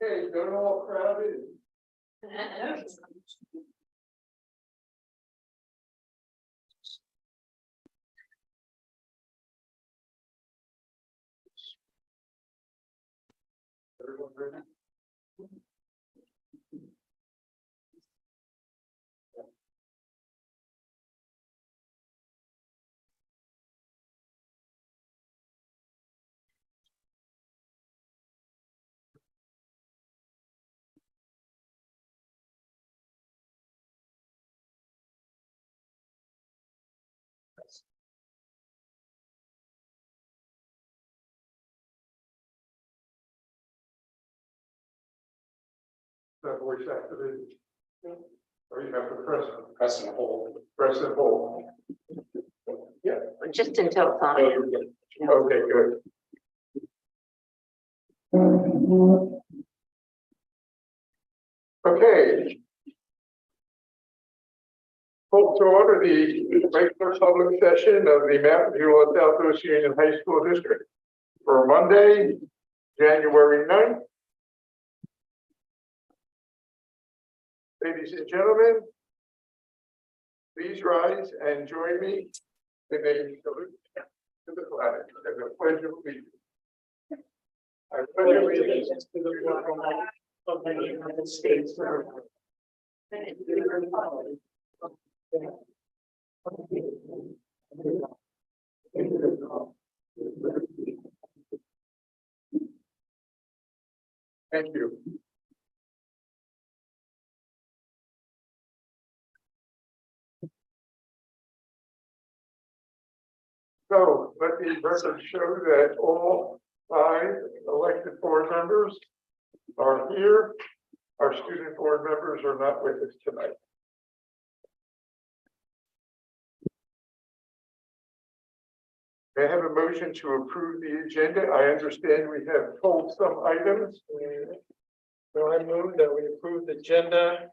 Okay, don't all crowded. Everyone ready? That voice activated. Or you have to press and hold. Press and hold. Yeah. Just until it's on. Okay, good. Okay. Call to order the regular public session of the Mountain View Southwest Union High School District for Monday, January 9th. Ladies and gentlemen, please rise and join me in a salute to the flag and the pledge of allegiance. I pledge allegiance to the flag of the United States of America. Thank you. So let the record show that all 5 elected board members are here. Our student board members are not with us tonight. May I have a motion to approve the agenda? I understand we have pulled some items. So I move that we approve the agenda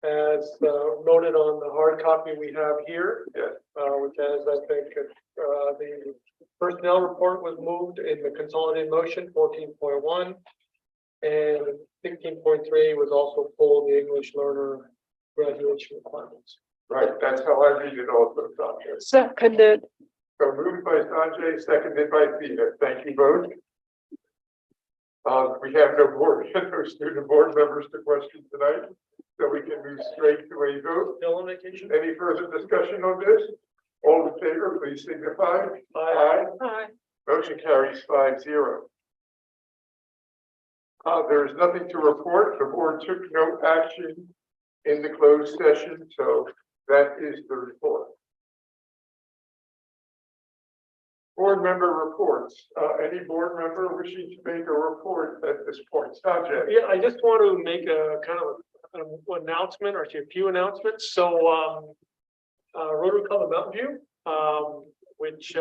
as noted on the hard copy we have here. Yes. Which has, I think, the personnel report was moved in the consolidated motion 14.1. And 16.3 was also pulled, the English learner graduation requirements. Right, that's how I read it also, Sanjay. Seconded. So moved by Sanjay, seconded by Thea. Thank you both. We have no student board members to question tonight, so we can move straight to a vote. Still on vacation? Any further discussion on this? All in favor, please signify. Aye. Aye. Motion carries 5-0. There is nothing to report. The board took no action in the closed session, so that is the report. Board member reports. Any board member wishing to make a report at this point? Sanjay. Yeah, I just want to make a kind of an announcement, or actually a few announcements. So Rotary Club of Mountain View, which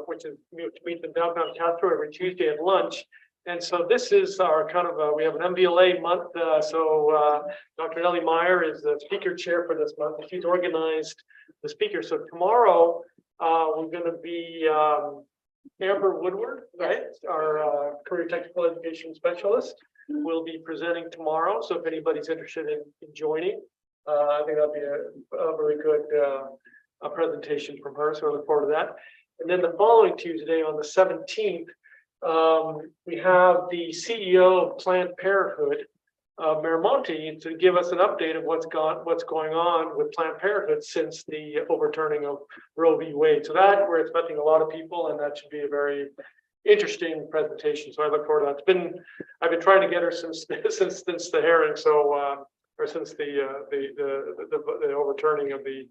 which is meets in downtown Castro every Tuesday at lunch. And so this is our kind of we have an MVLA month. So Dr. Nellie Meyer is the speaker chair for this month. She's organized the speaker. So tomorrow we're going to be Amber Woodward, right? Our career technical education specialist will be presenting tomorrow. So if anybody's interested in joining, I think that'll be a very good presentation from her. So I look forward to that. And then the following Tuesday on the 17th, we have the CEO of Planned Parenthood, Miramonte, to give us an update of what's going on with Planned Parenthood since the overturning of Roe v. Wade. So that we're expecting a lot of people, and that should be a very interesting presentation. So I look forward to that. I've been trying to get her since the hearing, so or since the overturning of the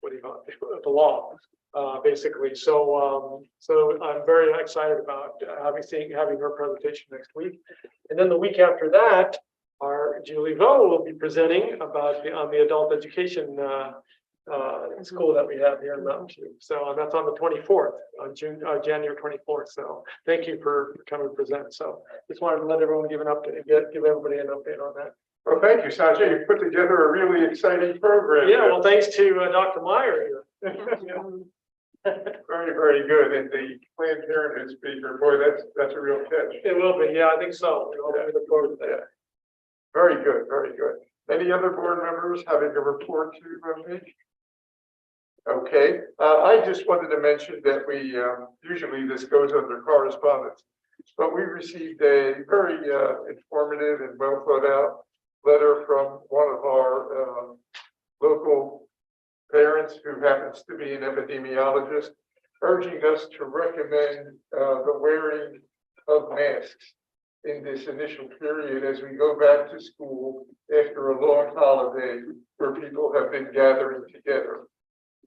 what do you call it, the law. Basically, so I'm very excited about having her presentation next week, and then the week after that, our Julie Vo will be presenting about on the adult education school that we have here in Mountain View. So that's on the 24th, on January 24th. So thank you for coming to present. So just wanted to let everyone give an update, give everybody an update on that. Well, thank you, Sanjay. You put together a really exciting program. Yeah, well, thanks to Dr. Meyer here. Very, very good. And the Planned Parenthood speaker, boy, that's a real catch. It will be, yeah, I think so. We look forward to that. Yeah. Very good, very good. Any other board members having a report to make? Okay, I just wanted to mention that we, usually this goes under correspondence, but we received a very informative and well thought out letter from one of our local parents who happens to be an epidemiologist, urging us to recommend the wearing of masks in this initial period as we go back to school after a long holiday where people have been gathering together.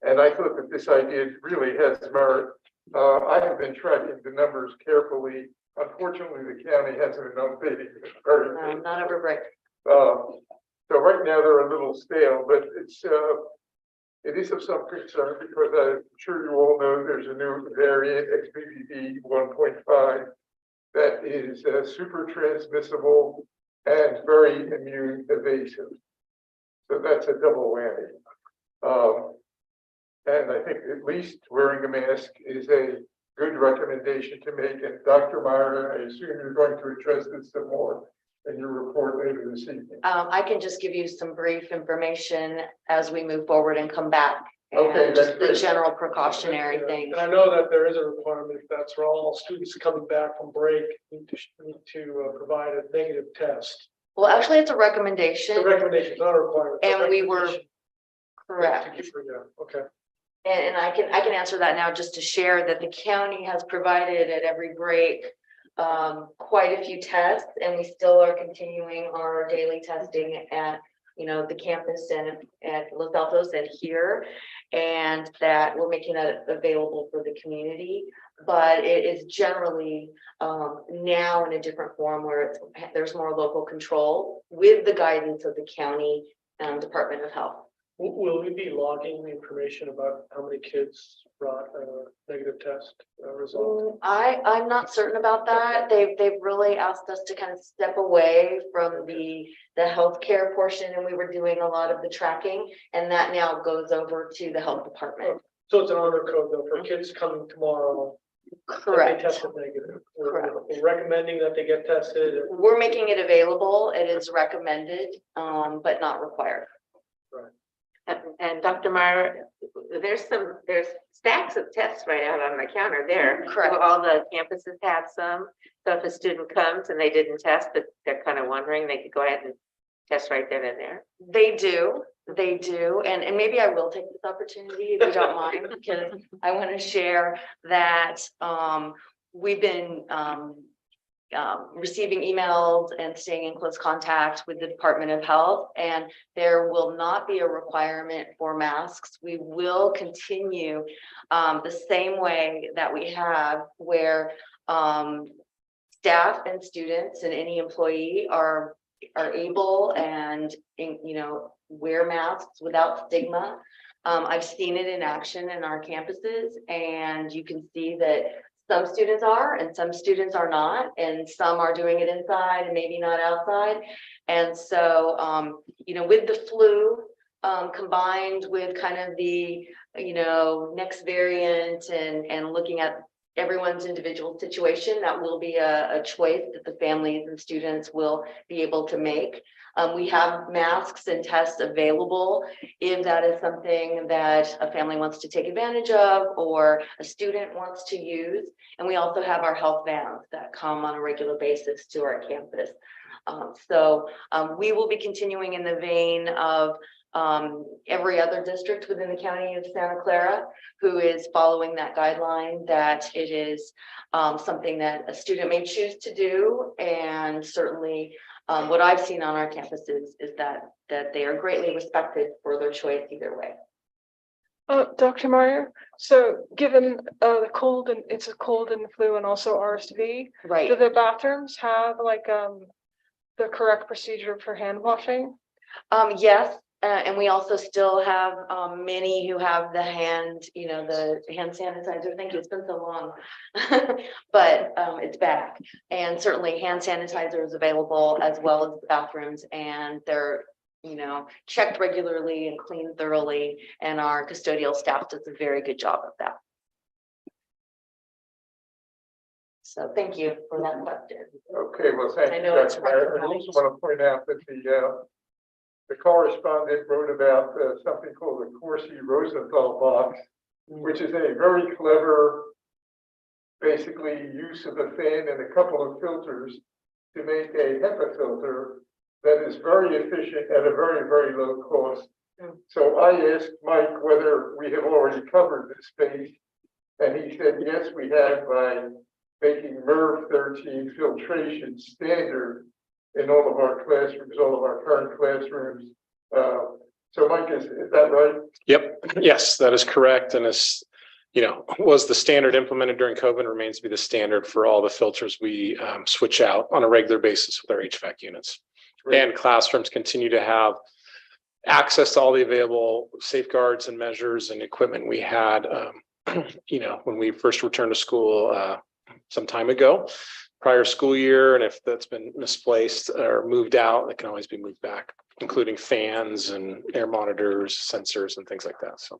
And I thought that this idea really has merit. I have been tracking the numbers carefully. Unfortunately, the county hasn't been updating it very. Not over break. So right now they're a little stale, but it is of some concern because I'm sure you all know there's a new variant XBB 1.5 that is super transmissible and very immune evasive. So that's a double whammy. And I think at least wearing a mask is a good recommendation to make. And Dr. Meyer, I assume you're going to address this some more in your report later this evening. I can just give you some brief information as we move forward and come back. Okay, And that's just the great. general precautionary things. And I know that there is a requirement that's for all students coming back from break need to provide a negative test. Well, actually, it's a The recommendation. recommendation, not a requirement. it's a And we were recommendation. correct. Yeah, okay. And I can answer that now just to share that the county has provided at every break quite a few tests, and we still are continuing our daily testing at, the campus and at Los Altos and here, and that we're making that available for the community. But it is generally now in a different form where there's more local control with the guidance of the county Department of Health. Will we be logging the information about how many kids brought a negative test result? I'm not certain about that. They've really asked us to kind of step away from the healthcare portion, and we were doing a lot of the tracking, and that now goes over to the health department. So it's an honor code though for kids coming tomorrow. that Correct. They tested negative. Correct. We're recommending that they get tested. We're making it available. It is recommended, but not required. And Dr. Meyer, there's stacks of tests right out on the counter there. Correct. All the campuses have some. So if a student comes and they didn't test, but they're kind of wondering, they could go ahead and test right then and there. They do. And maybe I will take this opportunity if you don't mind, because I want to share that we've been receiving emails and staying in close contact with the Department of Health, and there will not be a requirement for masks. We will continue the same way that we have, where staff and students and any employee are able and wear masks without stigma. I've seen it in action in our campuses, and you can see that some students are and some students are not, and some are doing it inside and maybe not outside. And so with the flu combined with kind of the next variant and looking at everyone's individual situation, that will be a choice that the families and students will be able to make. We have masks and tests available if that is something that a family wants to take advantage of or a student wants to use. And we also have our health vans that come on a regular basis to our campus. So we will be continuing in the vein of every other district within the county of Santa Clara who is following that guideline, that it is something that a student may choose to do. And certainly what I've seen on our campuses is that they are greatly respected for their choice either way. Dr. Meyer, so given the cold, and it's a cold and flu and also RSV, Right. do the bathrooms have the correct procedure for hand washing? Yes. And we also still have many who have the hand sanitizer. Thank you. It's been so long, but it's back. And certainly hand sanitizer is available as well as the bathrooms, and they're checked regularly and cleaned thoroughly. And our custodial staff does a very good job of that. So thank you for that question. Okay, well, thank I you, know it's Dr. Meyer. I also want to point out that the correspondent wrote about something called the Corsi-Rosenthal box, which is a very clever, basically use of a fan and a couple of filters to make a HEPA filter that is very efficient at a very, very low cost. So I asked Mike whether we have already covered this space, and he said, yes, we have, by making MERV 13 filtration standard in all of our classrooms, all of our current classrooms. So Mike, is that right? Yep. Yes, that is correct. And as you know, was the standard implemented during COVID, remains to be the standard for all the filters we switch out on a regular basis with our HVAC units. Great. And classrooms continue to have access to all the available safeguards and measures and equipment we had, you know, when we first returned to school some time ago, prior school year. And if that's been misplaced or moved out, it can always be moved back, including fans and air monitors, sensors, and things like that. So,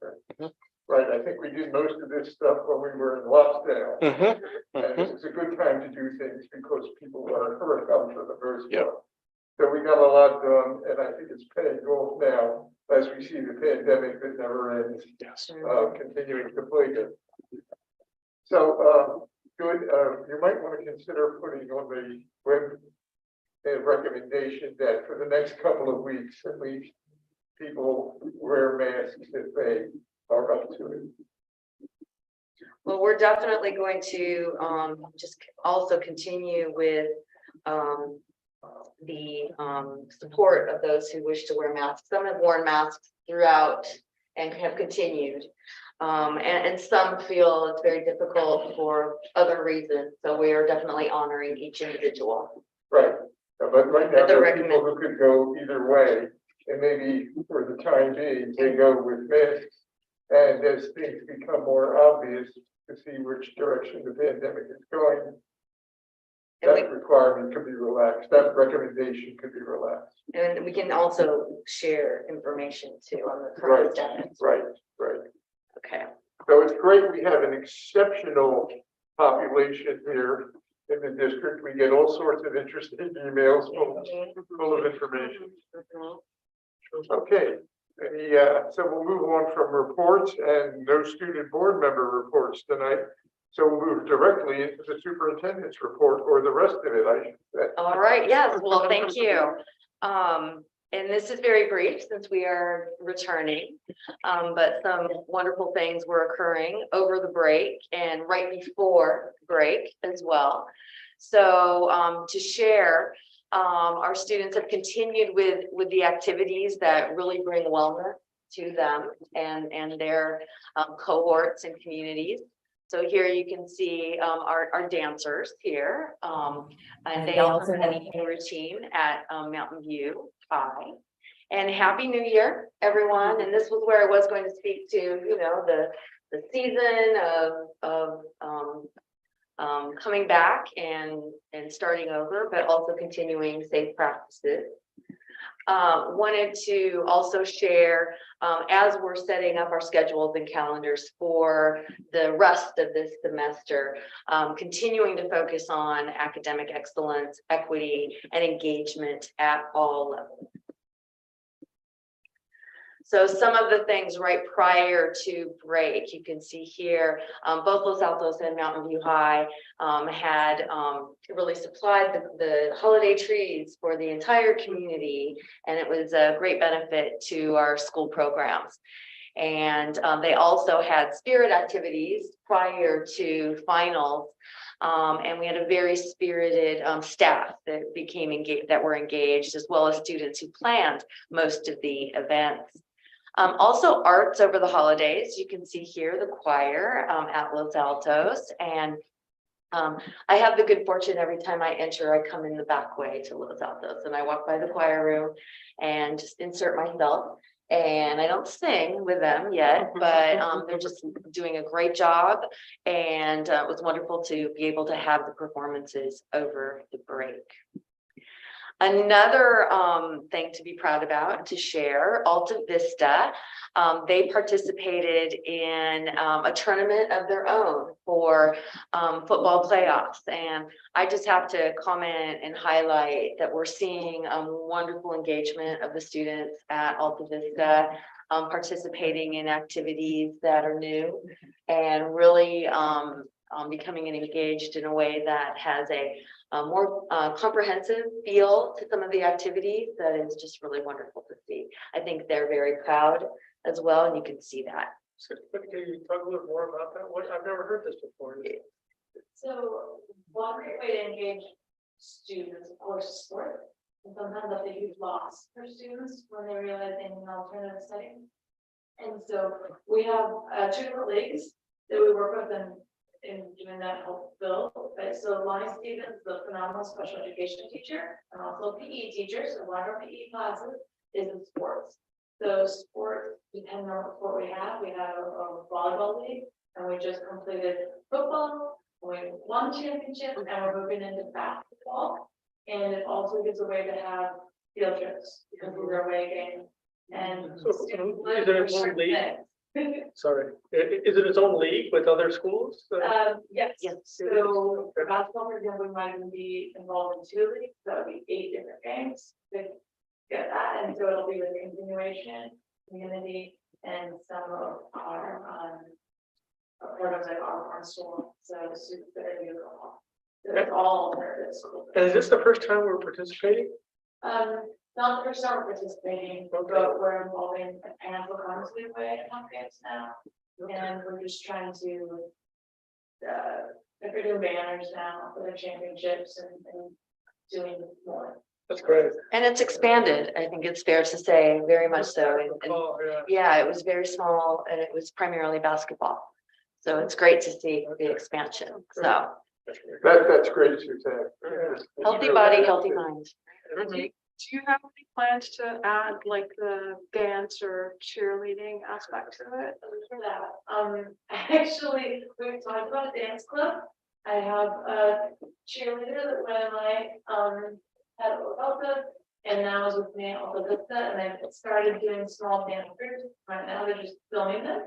Right, I think we did most of this stuff when we were in lockdown. And it's a good time to do things because people are come for the first Yep. one. So we got a lot done, and I think it's paying off now as we see the pandemic that never ends, yes. continuing to plague it. So, good, you might want to consider putting on the web a recommendation that for the next couple of weeks, at least, people wear masks if they are up to it. Well, we're definitely going to just also continue with the support of those who wish to wear masks. Some have worn masks throughout and have continued. And some feel it's very difficult for other reasons. So we are definitely honoring each individual. Right, but right now, But they're there are people who could go either way, and maybe for the time being, they go with masks. And as things become more obvious to see which direction the pandemic is going, And that requirement could be relaxed, that recommendation could be relaxed. And we can also share information too on the Right, current status. right. Okay. So it's great, we have an exceptional population here in the district. We get all sorts of interesting emails full of information. Okay, so we'll move on from reports and no student board member reports tonight. So we'll move directly into the superintendent's report, or the rest of it, I should say. All right, yes, well, thank you. And this is very brief since we are returning, but some wonderful things were occurring over the break and right before break as well. So to share, our students have continued with the activities that really bring wellness to them and their cohorts and communities. So here you can see our dancers here, and they also had an evening routine at Mountain View High. And Happy New Year, everyone! And this was where I was going to speak to, you know, the season of coming back and starting over, but also continuing safe practices. Wanted to also share, as we're setting up our schedules and calendars for the rest of this semester, continuing to focus on academic excellence, equity, and engagement at all levels. So some of the things right prior to break, you can see here, both Los Altos and Mountain View High had really supplied the holiday trees for the entire community, and it was a great benefit to our school programs. And they also had spirit activities prior to finals, and we had a very spirited staff that became engaged, that were engaged, as well as students who planned most of the events. Also arts over the holidays. You can see here the choir at Los Altos, and I have the good fortune every time I enter, I come in the back way to Los Altos and I walk by the choir room and just insert myself. And I don't sing with them yet, but they're just doing a great job. And it was wonderful to be able to have the performances over the break. Another thing to be proud about, to share, Alta Vista, they participated in a tournament of their own for football playoffs. And I just have to comment and highlight that we're seeing wonderful engagement of the students at Alta Vista, participating in activities that are new and really becoming engaged in a way that has a more comprehensive feel to some of the activities. That is just really wonderful to see. I think they're very proud as well, and you can see that. So, can you talk a little more about that? What, I've never heard this before. So one great way to engage students, of course, is sport. And sometimes that's a huge loss for students when they realize they need an alternative setting. And so we have two different leagues that we work with in doing that help build. Right? So Lonnie Stevens, the phenomenal special education teacher, and also PE teacher. So one of our PE classes is in sports. So sports, depending on what sport we have a volleyball league, and we just completed football. We won the championship, and we're moving into basketball. And it also gives a way to have field trips because we're away game. And So, students is live it for one certain league? things. Sorry, is it its own league with other schools? Yes. Yes. So for basketball, for example, we might even be involved in two leagues, so it'll be 8 different games to get that, and so it'll be with continuation, community, and some of our programs like our farm school, so the students that are doing all. So it's all alternative schools. And is this the first time we're participating? Not the first time we're participating, but we're involving parents will come to the way at some games now. And we're just trying to, if we're doing banners now for the championships and doing more. That's great. And it's expanded, I think it's fair to say, very much so. And Oh, yeah. yeah, it was very small and it was primarily basketball. So it's great to see the expansion. So That's great, Suzanne. healthy body, healthy mind. Do you have any plans to add like the dance or cheerleading aspect to it? For that, actually, we've talked about a dance club. I have a cheerleader that when I had Alta, and now is with me at Alta Vista, and I've started doing small dance groups. Right now, they're just filming them.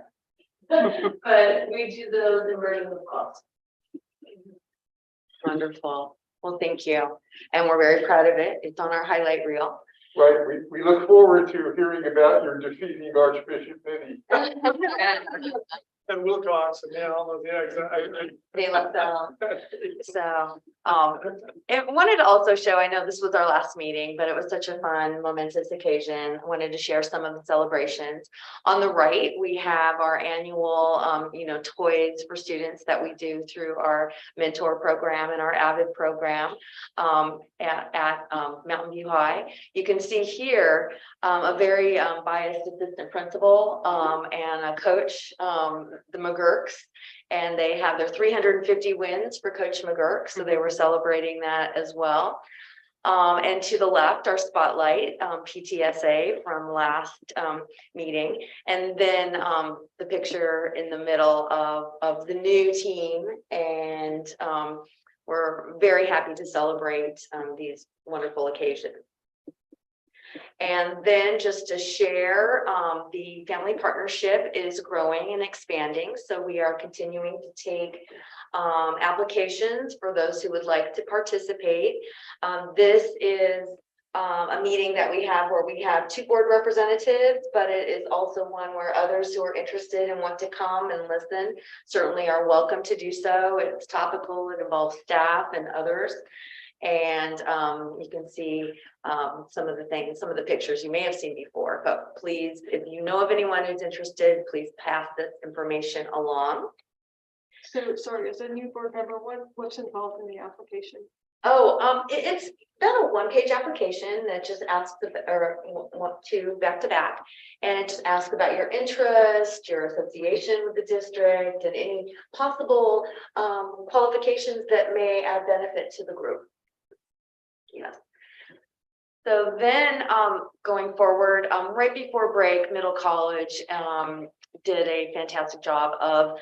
But we do those in versions of clubs. Wonderful. Well, thank you. And we're very proud of it. It's on our highlight reel. Right, we look forward to hearing about your defeating Archbishop Minnie. And Wilcox, and yeah, all of, yeah, exactly. They left out. So, and wanted to also show, I know this was our last meeting, but it was such a fun, momentous occasion. I wanted to share some of the celebrations. On the right, we have our annual, toys for students that we do through our mentor program and our Avid program at Mountain View High. You can see here a very biased assistant principal and a coach, the McGurks, and they have their 350 wins for Coach McGurk. So they were celebrating that as well. And to the left, our spotlight, PTSA from last meeting. And then the picture in the middle of the new team. And we're very happy to celebrate these wonderful occasions. And then just to share, the family partnership is growing and expanding. So we are continuing to take applications for those who would like to participate. This is a meeting that we have where we have 2 board representatives, but it is also one where others who are interested and want to come and listen certainly are welcome to do so. It's topical, it involves staff and others. And you can see some of the pictures you may have seen before, but please, if you know of anyone who's interested, please pass this information along. So sorry, as a new board member, what's involved in the application? Oh, it's about a 1-page application that just asks, back to back, and it just asks about your interest, your association with the district, and any possible qualifications that may add benefit to the group. Yes. So then going forward, right before break, middle college did a fantastic job of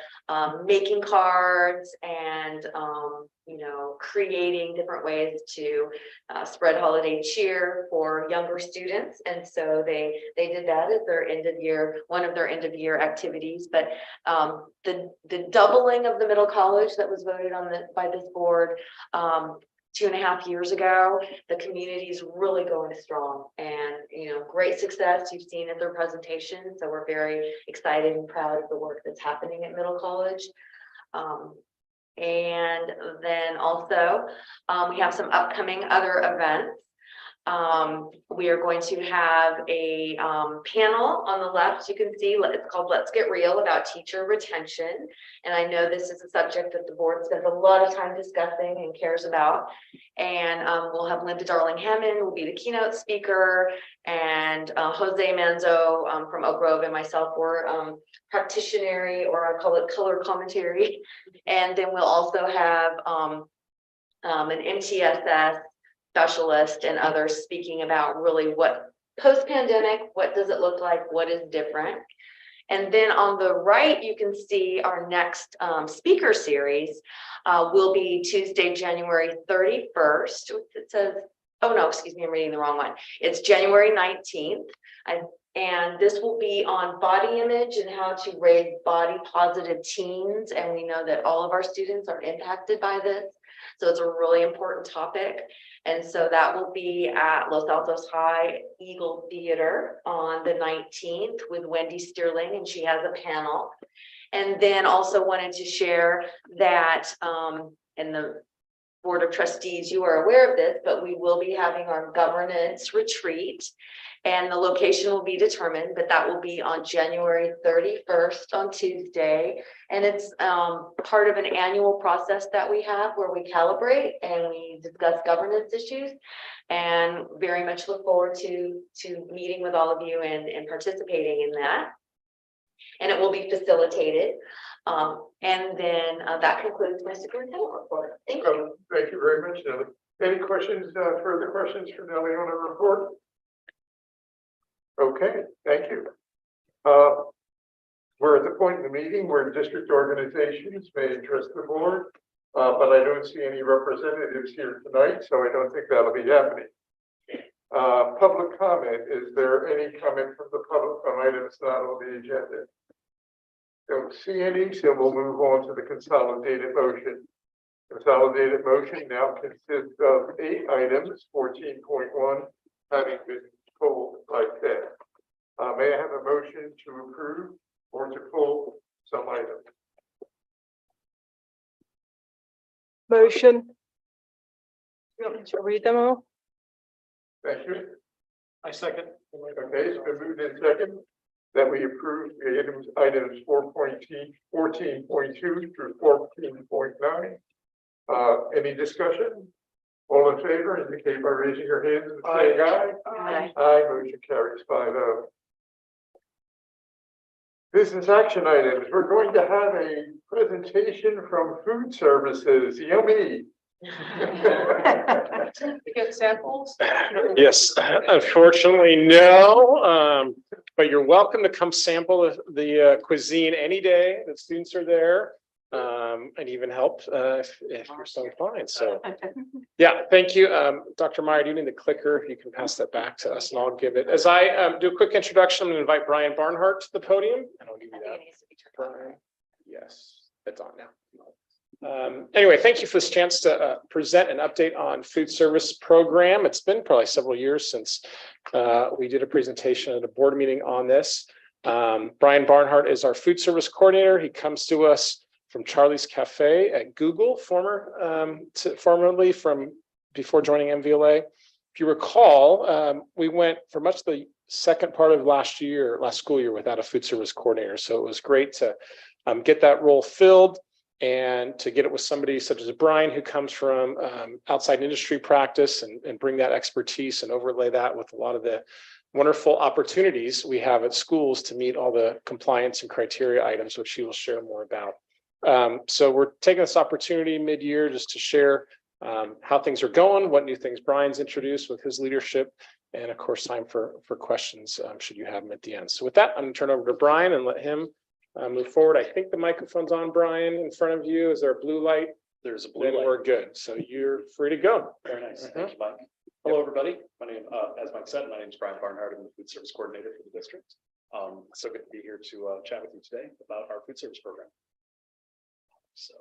making cards and creating different ways to spread holiday cheer for younger students. And so they did that as their end of year, one of their end of year activities. But the doubling of the middle college that was voted on by this board 2.5 years ago, the community is really going strong, and great success you've seen at their presentation. So we're very excited and proud of the work that's happening at middle college. And then also we have some upcoming other events. We are going to have a panel on the left. You can see it's called Let's Get Real, about teacher retention. And I know this is a subject that the board spends a lot of time discussing and cares about. And we'll have Linda Darling-Hammond will be the keynote speaker, and Jose Manzo from Oak Grove and myself were practitionary, or I call it color commentary. And then we'll also have an MTSS specialist and others speaking about really what post-pandemic, what does it look like, what is different. And then on the right, you can see our next speaker series will be Tuesday, January 31st. It says, oh no, excuse me, I'm reading the wrong one. It's January 19th. And this will be on body image and how to raise body positive teens. And we know that all of our students are impacted by this. So it's a really important topic. And so that will be at Los Altos High Eagle Theater on the 19th with Wendy Sterling, and she has a panel. And then also wanted to share that in the Board of Trustees, you are aware of this, but we will be having our governance retreat, and the location will be determined, but that will be on January 31st on Tuesday. And it's part of an annual process that we have where we calibrate and we discuss governance issues, and very much look forward to meeting with all of you and participating in that. And it will be facilitated. And then that concludes my superintendent report. Thank you. Thank you very much, Nellie. Any questions, further questions for Nellie on the report? Okay, thank you. We're at the point in the meeting where district organizations may address the board, but I don't see any representatives here tonight, so I don't think that'll be happening. Public comment. Is there any comment from the public on items not on the agenda? Don't see any, so we'll move on to the consolidated motion. Consolidated motion now consists of 8 items, 14.1 having been pulled like that. May I have a motion to approve or to pull some items? Motion. You want me to read them all? Thank you. I second. Okay, it's been moved in second that we approve the items 14.2 through 14.9. Any discussion? All in favor, indicate by raising your hands and saying aye. Aye. Aye, motion carries 5-0. Business action items. We're going to have a presentation from food services. Yummy. Get samples? Yes, unfortunately, no. But you're welcome to come sample the cuisine any day. The students are there, and even help if you're so inclined. So, yeah, thank you, Dr. Meyer. Do you need the clicker? You can pass that back to us, and I'll give it. As I do a quick introduction, I'm going to invite Brian Barnhart to the podium, and I'll give you that. Brian, yes, it's on now. Anyway, thank you for this chance to present an update on food service program. It's been probably several years since we did a presentation at a board meeting on this. Brian Barnhart is our food service coordinator. He comes to us from Charlie's Cafe at Google, formerly from before joining MVLA. If you recall, we went for much of the second part of last school year without a food service coordinator. So it was great to get that role filled, and to get it with somebody such as Brian, who comes from outside industry practice, and bring that expertise and overlay that with a lot of the wonderful opportunities we have at schools to meet all the compliance and criteria items, which he will share more about. So we're taking this opportunity mid-year just to share how things are going, what new things Brian's introduced with his leadership, And of course, time for questions, should you have them at the end. So with that, I'm going to turn over to Brian and let him move forward. I think the microphone's on, Brian, in front of you. Is there a blue light? There's a Then blue light. we're good. So you're free to go. Very nice. Thank you, Mike. Hello, everybody. My name, as Mike said, my name is Brian Barnhart. I'm the food service coordinator for the district. So good to be here to chat with you today about our food service program. So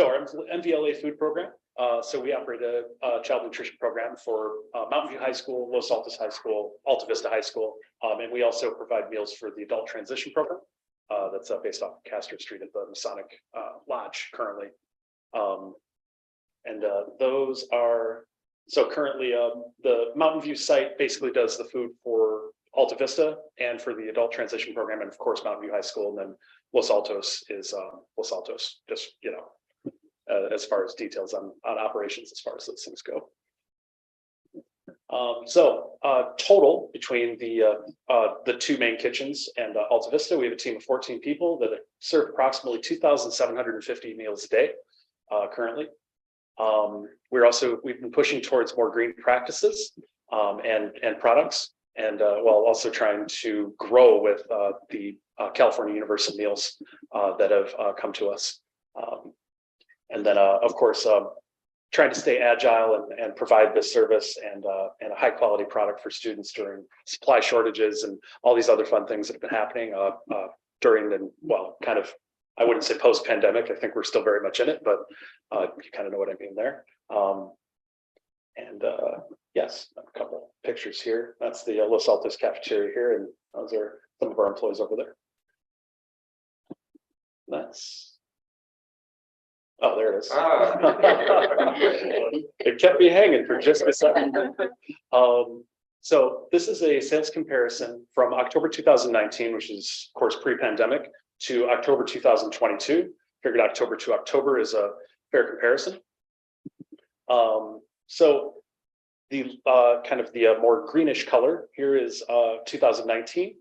our MVLA food program. So we operate a child nutrition program for Mountain View High School, Los Altos High School, Alta Vista High School, and we also provide meals for the adult transition program that's based off of Castro Street at the Masonic Lodge currently. And those are, so currently the Mountain View site basically does the food for Alta Vista and for the adult transition program, and of course Mountain View High School, and then Los Altos is Los Altos, just, you know, as far as details on operations as far as those things go. Total between the two main kitchens and Alta Vista, we have a team of 14 people that serve approximately 2,750 meals a day currently. We've been pushing towards more green practices and products, and while also trying to grow with the California Universal Meals that have come to us. And then, of course, trying to stay agile and provide this service and a high quality product for students during supply shortages and all these other fun things that have been happening during the, well, kind of, I wouldn't say post pandemic. I think we're still very much in it, but you kind of know what I mean there. Yes, a couple pictures here. That's the Los Altos cafeteria here, and those are some of our employees over there. Oh, there it is. It kept me hanging for just a second. So this is a sales comparison from October 2019, which is of course pre-pandemic, to October 2022. Figured October to October is a fair comparison. So the kind of the more greenish color here is 2019.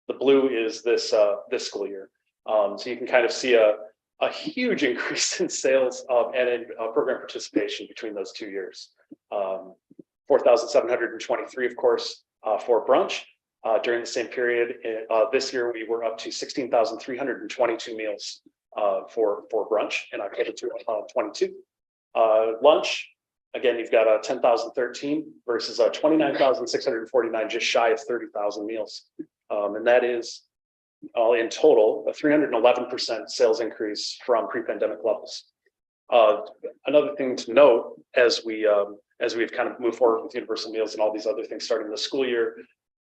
The blue is this school year. So you can kind of see a huge increase in sales and in program participation between those 2 years. 4,723, of course, for brunch. During the same period, this year we were up to 16,322 meals for brunch in October 2022. Lunch, again, you've got 10,013 versus 29,649, just shy of 30,000 meals. And that is in total, a 311% sales increase from pre-pandemic levels. Another thing to note as we've kind of moved forward with universal meals and all these other things starting the school year,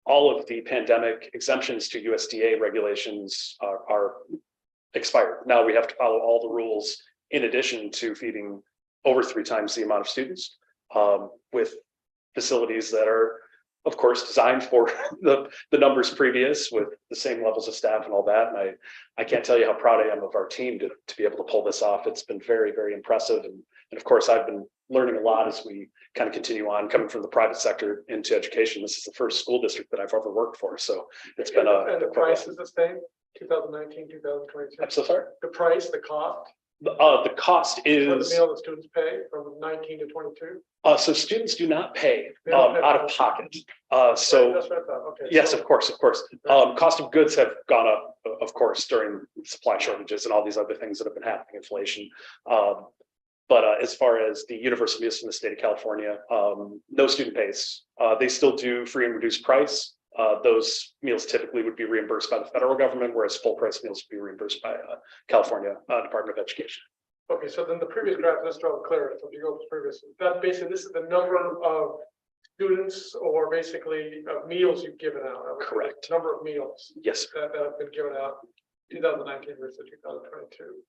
all of the pandemic exemptions to USDA regulations are expired. Now we have to follow all the rules in addition to feeding over 3 times the amount of students with facilities that are, of course, designed for the numbers previous with the same levels of staff and all that. And I can't tell you how proud I am of our team to be able to pull this off. It's been very, very impressive. And of course, I've been learning a lot as we kind of continue on coming from the private sector into education. This is the first school district that I've ever worked for. So it's been And the price is the same, 2019, 2022. I'm so sorry. The price, the cost, The cost for the is, meal that students pay from 19 to 22. so students do not pay They don't pay. out of pocket. So That's what I thought, okay. yes, so- of course. Cost of goods have gone up, of course, during supply shortages and all these other things that have been happening, inflation. But as far as the universal meals from the state of California, no student pays. They still do free and reduced price. Those meals typically would be reimbursed by the federal government, whereas full price meals would be reimbursed by California Department of Education. Okay, so then the previous graph, let's draw clarity. So if you go to previous, that basically, this is the number of students or basically meals you've given out. Correct. Number of meals Yes. that have been given out, 2019 versus 2022.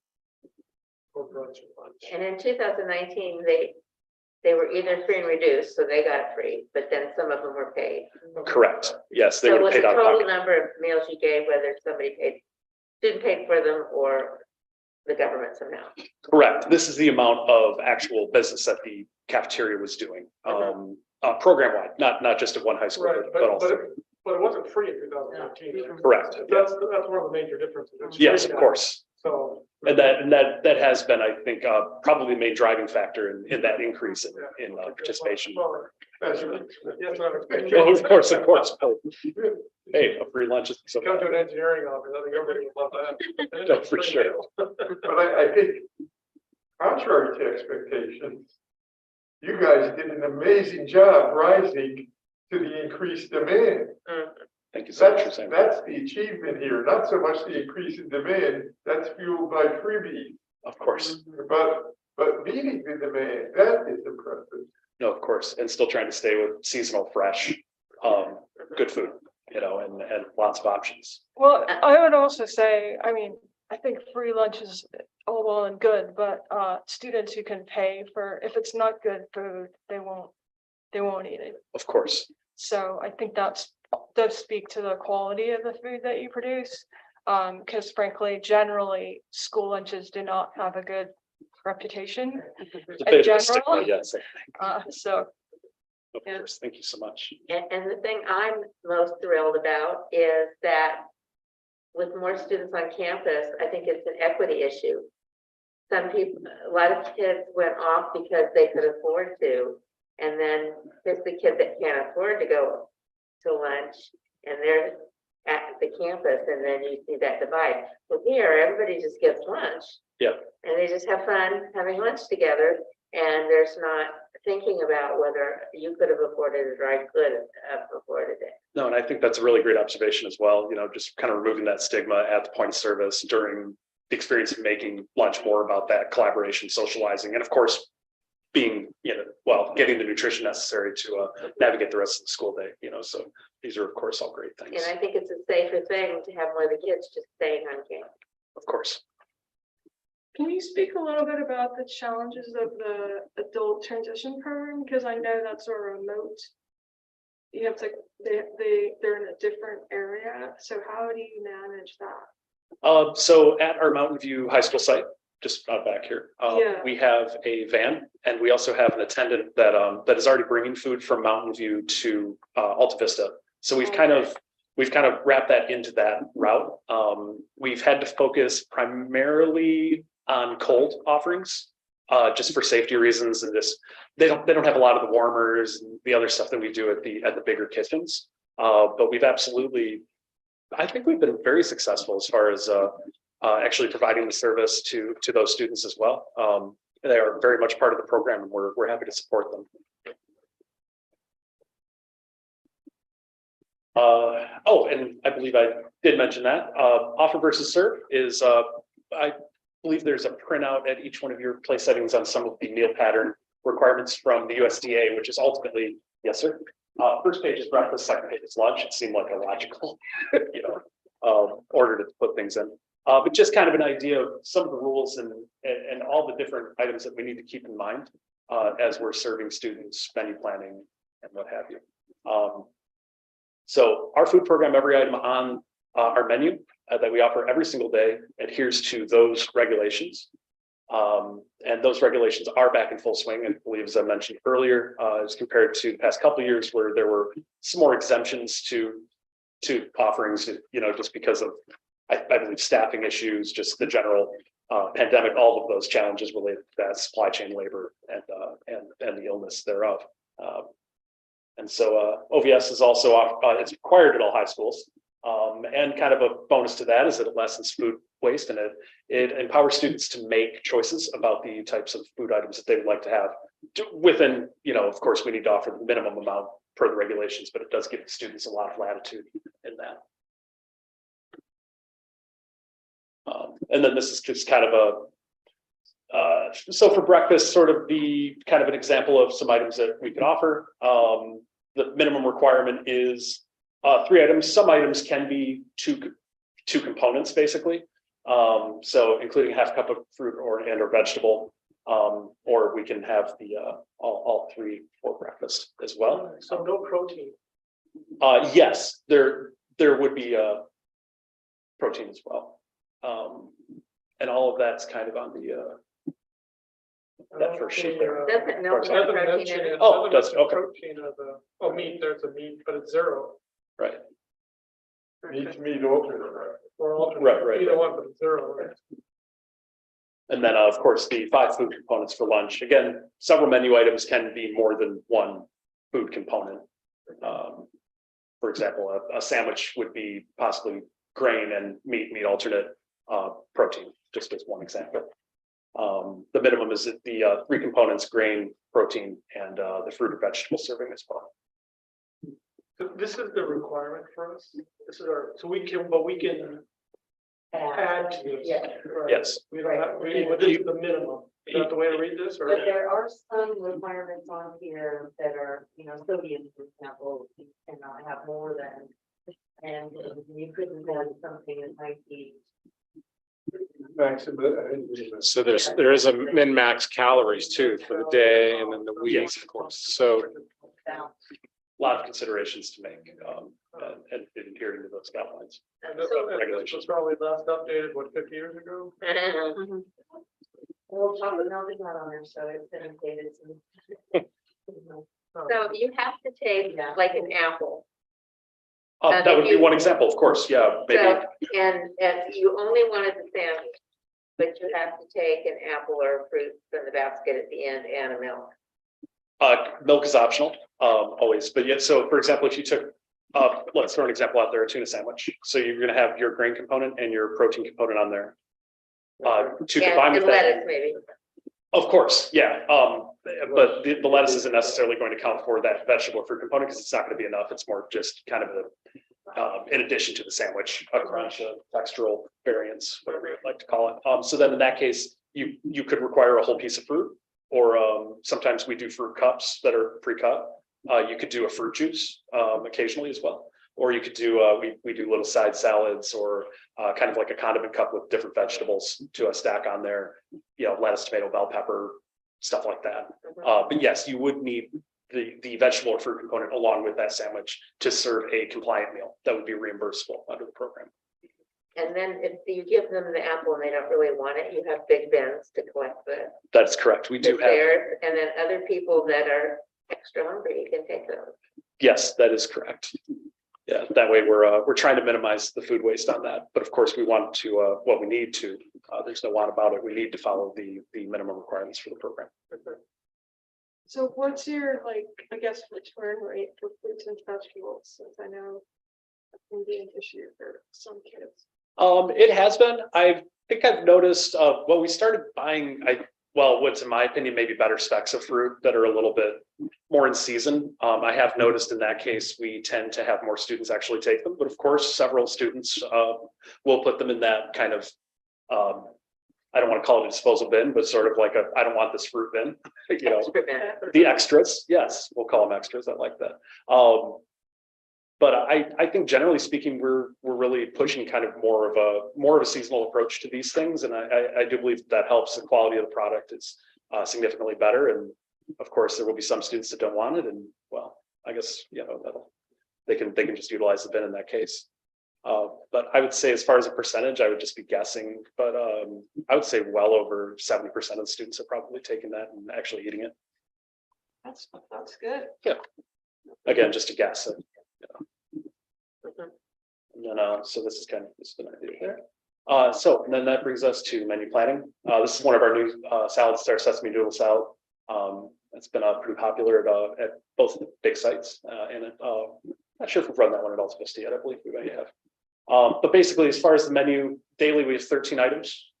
For brunch and lunch. And in 2019, they were either free and reduced, so they got free, but then some of them were paid. Correct. Yes, they So would was have the paid out of total pocket. number of meals you gave, whether somebody student paid for them or the government's amount? Correct. This is the amount of actual business that the cafeteria was doing, program wide, not just at one high school, Right, but also. but it wasn't free in 2019. Correct. That's one of the major differences. It's Yes, free of now. course. So. And that has been, I think, probably the main driving factor in that increase in participation. Well, That's what Yes, I'm expecting. Oh, of course. Hey, a free lunch is so. Come to an engineering office, I think everybody would love that. No, for sure. But I think contrary to expectations, you guys did an amazing job rising to the increased demand. Thank you so much for That's, saying. that's the achievement here, not so much the increase in demand, that's fueled by freebies. Of course. But meeting the demand, that is impressive. No, of course. And still trying to stay with seasonal, fresh, good food, you know, and lots of options. Well, I would also say, I mean, I think free lunch is all well and good, but students who can pay for, if it's not good food, they won't eat it. Of course. So I think does speak to the quality of the food that you produce. Because frankly, generally, school lunches do not have a good reputation It's a in bit of a general. stigma, yes. So Of Yeah. course. Thank you so much. And the thing I'm most thrilled about is that with more students on campus, I think it's an equity issue. Some people, a lot of kids went off because they could afford to. And then there's the kid that can't afford to go to lunch and they're at the campus and then you see that divide. Well, here, everybody just gets lunch. Yeah. And they just have fun having lunch together and there's not thinking about whether you could have afforded it or I could have afforded it. No, and I think that's a really great observation as well, you know, just kind of removing that stigma at the point of service during the experience of making lunch more about that collaboration, socializing, and of course, being, you know, well, getting the nutrition necessary to navigate the rest of the school day, you know, so these are of course all great things, And I think it's a safer thing to have more of the kids just staying on campus. of course. can you speak a little bit about the challenges of the adult transition program? Because I know that's a remote. You have to, they're in a different area. So how do you manage that? So at our Mountain View High School site, just out back here, Yeah. we have a van and we also have an attendant that that is already bringing food from Mountain View to Alta Vista. So we've kind of wrapped that into that route. We've had to focus primarily on cold offerings, just for safety reasons, and just they don't have a lot of the warmers and the other stuff that we do at the bigger kitchens. But we've absolutely, I think we've been very successful as far as actually providing the service to those students as well. They are very much part of the program, and we're happy to support them. Oh, and I believe I did mention that offer versus serve is I believe there's a printout at each one of your place settings on some of the meal pattern requirements from the USDA, which is ultimately, yes, sir. First page is breakfast, second page is lunch. It seemed like a logical, you know, order to put things in. But just kind of an idea of some of the rules and all the different items that we need to keep in mind as we're serving students, menu planning and what have you. So our food program, every item on our menu that we offer every single day adheres to those regulations. And those regulations are back in full swing, and I believe, as I mentioned earlier, as compared to the past couple of years where there were some more exemptions to offerings, you know, just because of, I believe, staffing issues, just the general pandemic, all of those challenges related to that, supply chain labor and the illness thereof. And so OVS is also it's required at all high schools. And kind of a bonus to that is that it lessens food waste and it empowers students to make choices about the types of food items that they would like to have within, you know, of course, we need to offer the minimum amount per the regulations, but it does give students a lot of latitude in that. And then this is just kind of a, so for breakfast, sort of the kind of an example of some items that we can offer. The minimum requirement is 3 items. Some items can be two components, basically. So including half cup of fruit or vegetable, or we can have the all 3 for breakfast as well. So no protein. Yes, there would be protein as well. And all of that's kind of on the that first sheet there. Doesn't milk Doesn't have Doesn't protein mention in it. it? Oh, it Doesn't does, mention okay. protein of the, meat, there's a meat, but it's 0. Right. Meat alternate, right? Or alternate, Right. either one, but it's 0, right? And then, of course, the 5 food components for lunch. Again, several menu items can be more than one food component. For example, a sandwich would be possibly grain and meat alternate protein, just as one example. The minimum is the 3 components: grain, protein, and the fruit or vegetable serving as well. This is the requirement for us. This is our, so we can add to this. Yeah. Right. Yes. We don't have, but this is the minimum. Is that the way to read this, or? But there are some requirements on here that are, sodium, for example, you cannot have more than. And you couldn't have something that might be. Maximum. So there is a min max calories too for the day and then the week, of course. So Down. A lot of considerations to make and adhering to those guidelines. This was probably last updated, what, 50 years ago? Well, chocolate milk is not on there, so it's been updated. So you have to take like an apple. That would be one example, of course. Yeah, maybe. So, and you only wanted the sandwich, but you have to take an apple or a fruit from the basket at the end and a milk. Milk is optional, always. But yet, so for example, if you took, let's throw an example out there, a tuna sandwich. So you're going to have your grain component and your protein component on there. To combine with And that, lettuce maybe. of course, yeah. But the lettuce isn't necessarily going to count for that vegetable or fruit component because it's not going to be enough. It's more just kind of in addition to the sandwich, a crunch, a textural variance, whatever you'd like to call it. So then in that case, you could require a whole piece of fruit, or sometimes we do fruit cups that are pre-cut. You could do a fruit juice occasionally as well. Or you could do, we do little side salads or kind of like a condiment cup with different vegetables to stack on there, lettuce, tomato, bell pepper, stuff like that. But yes, you would need the vegetable or fruit component along with that sandwich to serve a compliant meal that would be reimbursable under the program. And then if you give them the apple and they don't really want it, you have big bins to collect That's correct. We do have, theirs. And then other people that are extra hungry, you can take those. yes, that is correct. Yeah, that way we're trying to minimize the food waste on that. But of course, we want to, we need to, there's no want about it. We need to follow the minimum requirements for the program. So what's your, I guess, return rate for fruits and vegetables, since I know that can be an issue for some kids? It has been. I think I've noticed, we started buying, what's in my opinion, maybe better specs of fruit that are a little bit more in season. I have noticed in that case, we tend to have more students actually take them, but of course, several students will put them in that kind of, I don't want to call it a disposal bin, but sort of like I don't want this fruit bin, Extra bin. the extras. Yes, we'll call them extras. I like that. But I think generally speaking, we're really pushing kind of more of a seasonal approach to these things. And I do believe that helps. The quality of the product is significantly better. And of course, there will be some students that don't want it. And well, I guess, they can just utilize the bin in that case. But I would say as far as a percentage, I would just be guessing, but I would say well over 70% of the students have probably taken that and actually eating it. That's good. Again, just a guess. And then, so this is kind of just an idea there. So and then that brings us to menu planning. This is one of our new salads, our sesame noodle salad. It's been pretty popular at both the big sites, and not sure if we've run that one at Alta Vista yet. I believe we may have. But basically, as far as the menu, daily we have 13 items.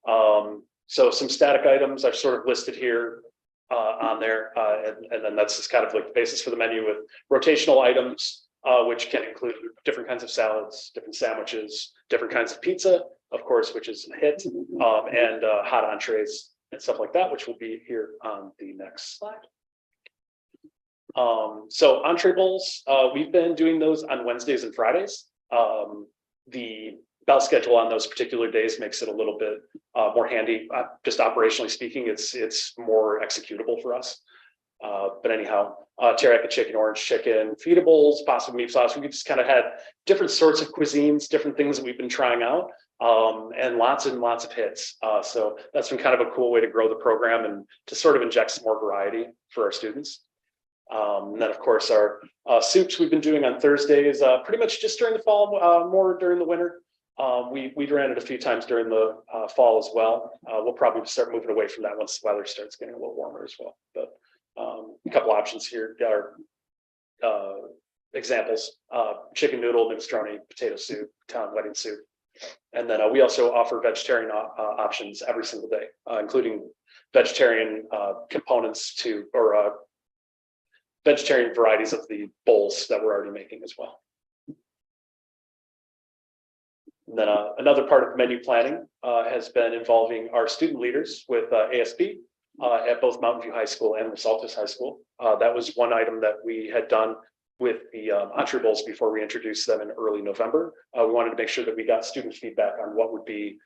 So some static items are sort of listed here on there, and then that's just kind of like the basis for the menu with rotational items, which can include different kinds of salads, different sandwiches, different kinds of pizza, of course, which is a hit, and hot entrees and stuff like that, which will be here on the next slide. So entree bowls, we've been doing those on Wednesdays and Fridays. The bell schedule on those particular days makes it a little bit more handy. Just operationally speaking, it's more executable for us. But anyhow, teriyaki chicken, orange chicken, feedables, pasta meat sauce. We just kind of had different sorts of cuisines, different things that we've been trying out, and lots of hits. So that's been kind of a cool way to grow the program and to sort of inject some more variety for our students. And then of course our soups we've been doing on Thursdays, pretty much just during the fall, more during the winter. We ran it a few times during the fall as well. We'll probably start moving away from that once the weather starts getting a little warmer as well. But A couple options here are examples, chicken noodle, minestrone, potato soup, Italian wedding soup. And then we also offer vegetarian options every single day, including vegetarian components or vegetarian varieties of the bowls that we're already making as well. And then another part of menu planning has been involving our student leaders with ASB at both Mountain View High School and Los Altos High School. That was one item that we had done with the entree bowls before we introduced them in early November. We wanted to make sure that we got student feedback on what would be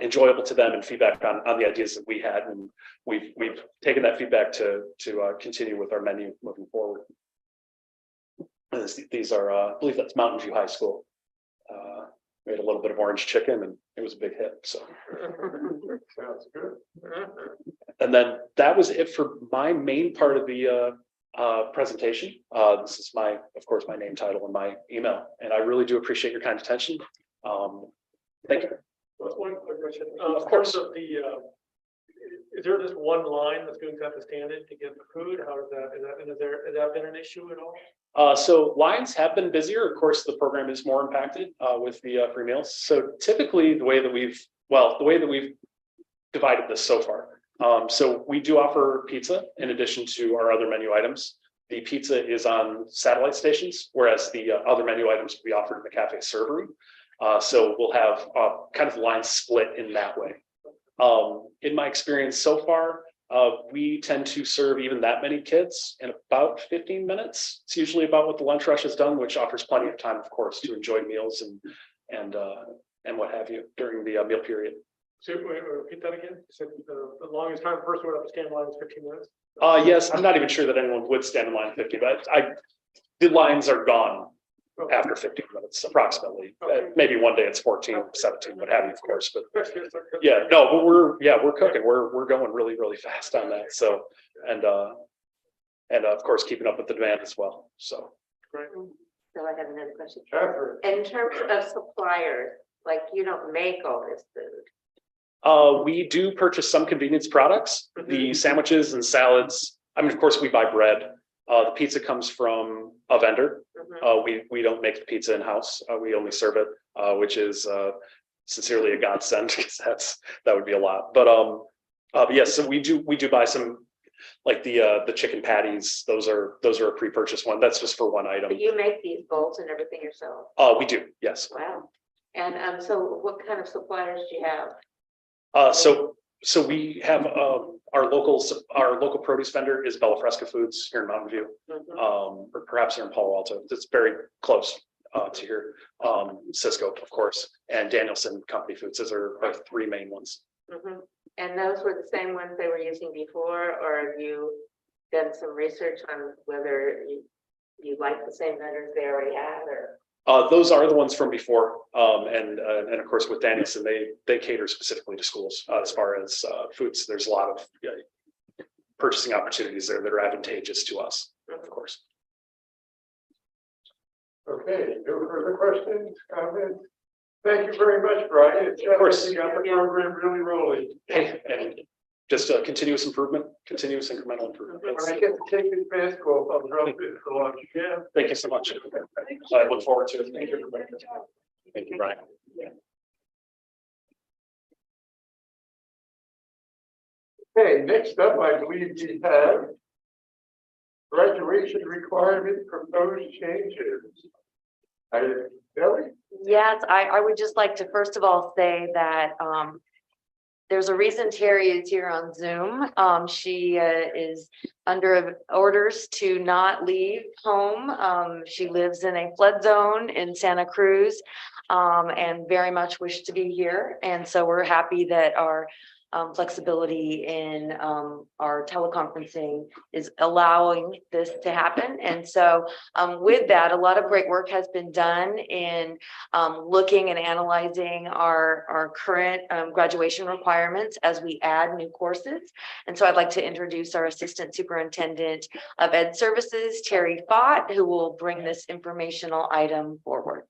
enjoyable to them and feedback on the ideas that we had. And we've taken that feedback to continue with our menu moving forward. And these are, I believe that's Mountain View High School. We had a little bit of orange chicken and it was a big hit. So Sounds good. and then that was it for my main part of the presentation. This is of course, my name, title, and my email. And I really do appreciate your kind attention. Thank you. One quick question. Of course. Of the, is there just one line that students have to stand in to get the food? How is that? Has that been an issue at all? So lines have been busier. Of course, the program is more impacted with the free meals. So typically the way that we've divided this so far. So we do offer pizza in addition to our other menu items. The pizza is on satellite stations, whereas the other menu items we offer in the cafe servery. So we'll have kind of lines split in that way. In my experience so far, we tend to serve even that many kids in about 15 minutes. It's usually about what the lunch rush has done, which offers plenty of time, of course, to enjoy meals and what have you during the meal period. So repeat that again. You said the longest time a person would have to stand in line is 15 minutes. Yes, I'm not even sure that anyone would stand in line 50, but the lines are gone after 15 minutes approximately. Maybe one day it's 14, 17, what have you, of course, but yeah, no, but we're cooking. We're going really, really fast on that. So, and of course, keeping up with the demand as well. So. Great. So I have another question. Catherine. In terms of suppliers, like you don't make all this food. We do purchase some convenience products, the sandwiches and salads. I mean, of course, we buy bread. The pizza comes from a vendor. We don't make the pizza in-house. We only serve it, which is sincerely a godsend because that would be a lot. But yes, so we do buy some, like the chicken patties. Those are a pre-purchased one. That's just for one item. But you make these bowls and everything yourself. We do, yes. Wow. And so what kind of suppliers do you have? So we have our local produce vendor is Bella Fresca Foods here in Mountain View, or perhaps here in Palo Alto. It's very close to here. Cisco, of course, and Danielson Company Foods. Those are our three main ones. And those were the same ones they were using before, or have you done some research on whether you like the same vendors they already had, or? Those are the ones from before, and of course with Danielson, they cater specifically to schools as far as foods. There's a lot of purchasing opportunities there that are advantageous to us, of course. Okay, no further questions, comments? Thank you very much, Brian. Of course. You got the program really rolling. Hey, and just continuous improvement, continuous incremental improvement. When I get to take this basketball, I'll drop it for lunch. Yeah. Thank you so much. I look forward to it. Thank you, everybody. Thank you, Brian. Okay, next up, I believe we have graduation requirement proposed changes. Ellie? Yes, I would just like to first of all say that there's a reason Terry is here on Zoom. She is under orders to not leave home. She lives in a flood zone in Santa Cruz and very much wish to be here. And so we're happy that our flexibility in our teleconferencing is allowing this to happen. And so with that, a lot of great work has been done in looking and analyzing our current graduation requirements as we add new courses. And so I'd like to introduce our Assistant Superintendent of Ed Services, Terry Fott, who will bring this informational item forward.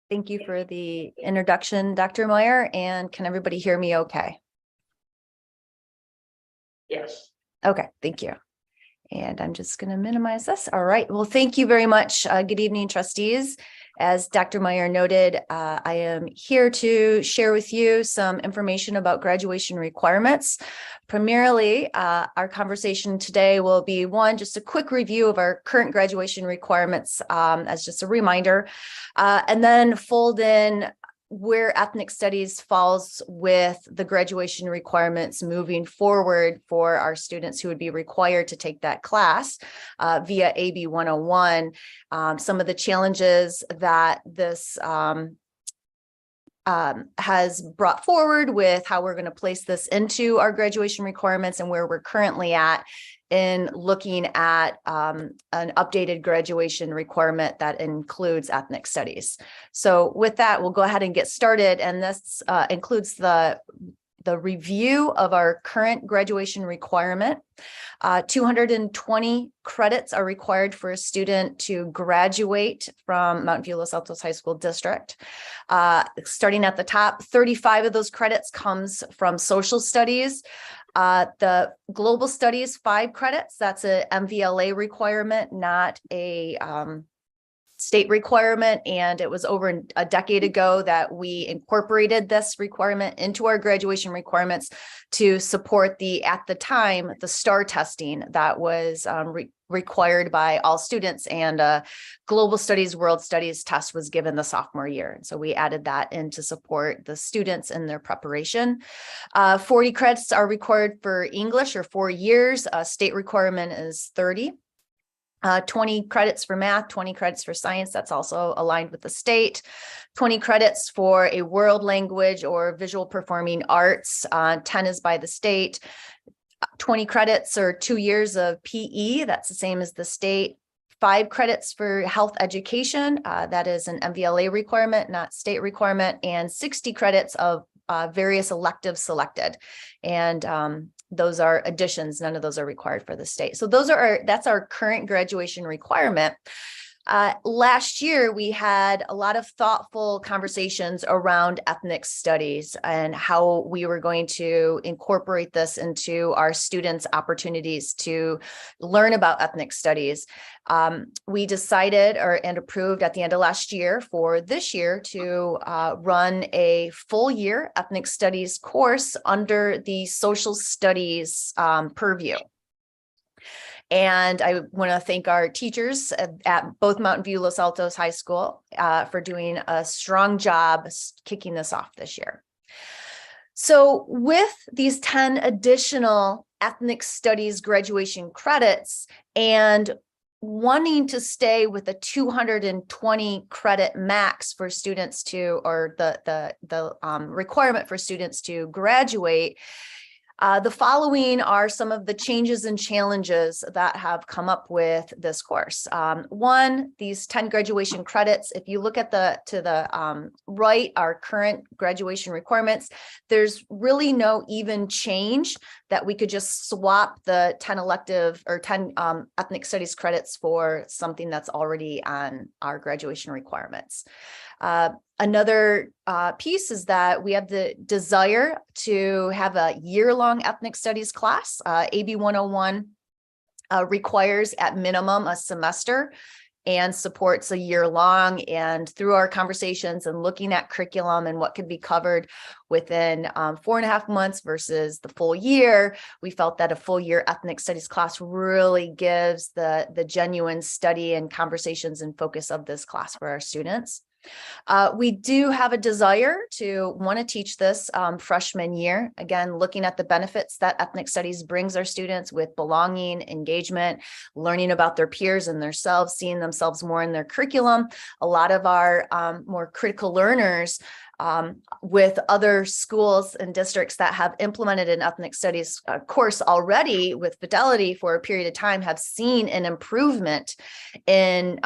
Thank you for the introduction, Dr. Moyer, and can everybody hear me okay? Yes. Okay, thank you. And I'm just going to minimize this. All right. Well, thank you very much. Good evening, trustees. As Dr. Meyer noted, I am here to share with you some information about graduation requirements. Primarily, our conversation today will be just a quick review of our current graduation requirements as just a reminder, and then fold in where ethnic studies falls with the graduation requirements moving forward for our students who would be required to take that class via AB 101. Some of the challenges that this has brought forward with how we're going to place this into our graduation requirements and where we're currently at in looking at an updated graduation requirement that includes ethnic studies. So with that, we'll go ahead and get started. And this includes the review of our current graduation requirement. 220 credits are required for a student to graduate from Mountain View Los Altos High School District. Starting at the top, 35 of those credits comes from social studies. The global studies, 5 credits, that's a MVLA requirement, not a state requirement. And it was over a decade ago that we incorporated this requirement into our graduation requirements to support at the time, the STAR testing that was required by all students, and global studies, world studies test was given the sophomore year. And so we added that in to support the students in their preparation. 40 credits are required for English, or 4 years. State requirement is 30. 20 credits for math, 20 credits for science. That's also aligned with the state. 20 credits for a world language or visual performing arts. 10 is by the state. 20 credits or 2 years of PE. That's the same as the state. 5 credits for health education. That is an MVLA requirement, not state requirement. And 60 credits of various electives selected. And those are additions. None of those are required for the state. So that's our current graduation requirement. Last year, we had a lot of thoughtful conversations around ethnic studies and how we were going to incorporate this into our students' opportunities to learn about ethnic studies. We decided and approved at the end of last year for this year to run a full year ethnic studies course under the social studies purview. And I want to thank our teachers at both Mountain View Los Altos High School for doing a strong job kicking this off this year. So with these 10 additional ethnic studies graduation credits and wanting to stay with a 220 credit max for students or the requirement for students to graduate, the following are some of the changes and challenges that have come up with this course. One, these 10 graduation credits, if you look at to the right, our current graduation requirements, there's really no even change that we could just swap the 10 elective or 10 ethnic studies credits for something that's already on our graduation requirements. Another piece is that we have the desire to have a year-long ethnic studies class. AB 101 requires at minimum a semester and supports a year long. And through our conversations and looking at curriculum and what could be covered within 4.5 months versus the full year, we felt that a full year ethnic studies class really gives the genuine study and conversations and focus of this class for our students. We do have a desire to want to teach this freshman year. Again, looking at the benefits that ethnic studies brings our students with belonging, engagement, learning about their peers and themselves, seeing themselves more in their curriculum. A lot of our more critical learners with other schools and districts that have implemented an ethnic studies course already with fidelity for a period of time have seen an improvement in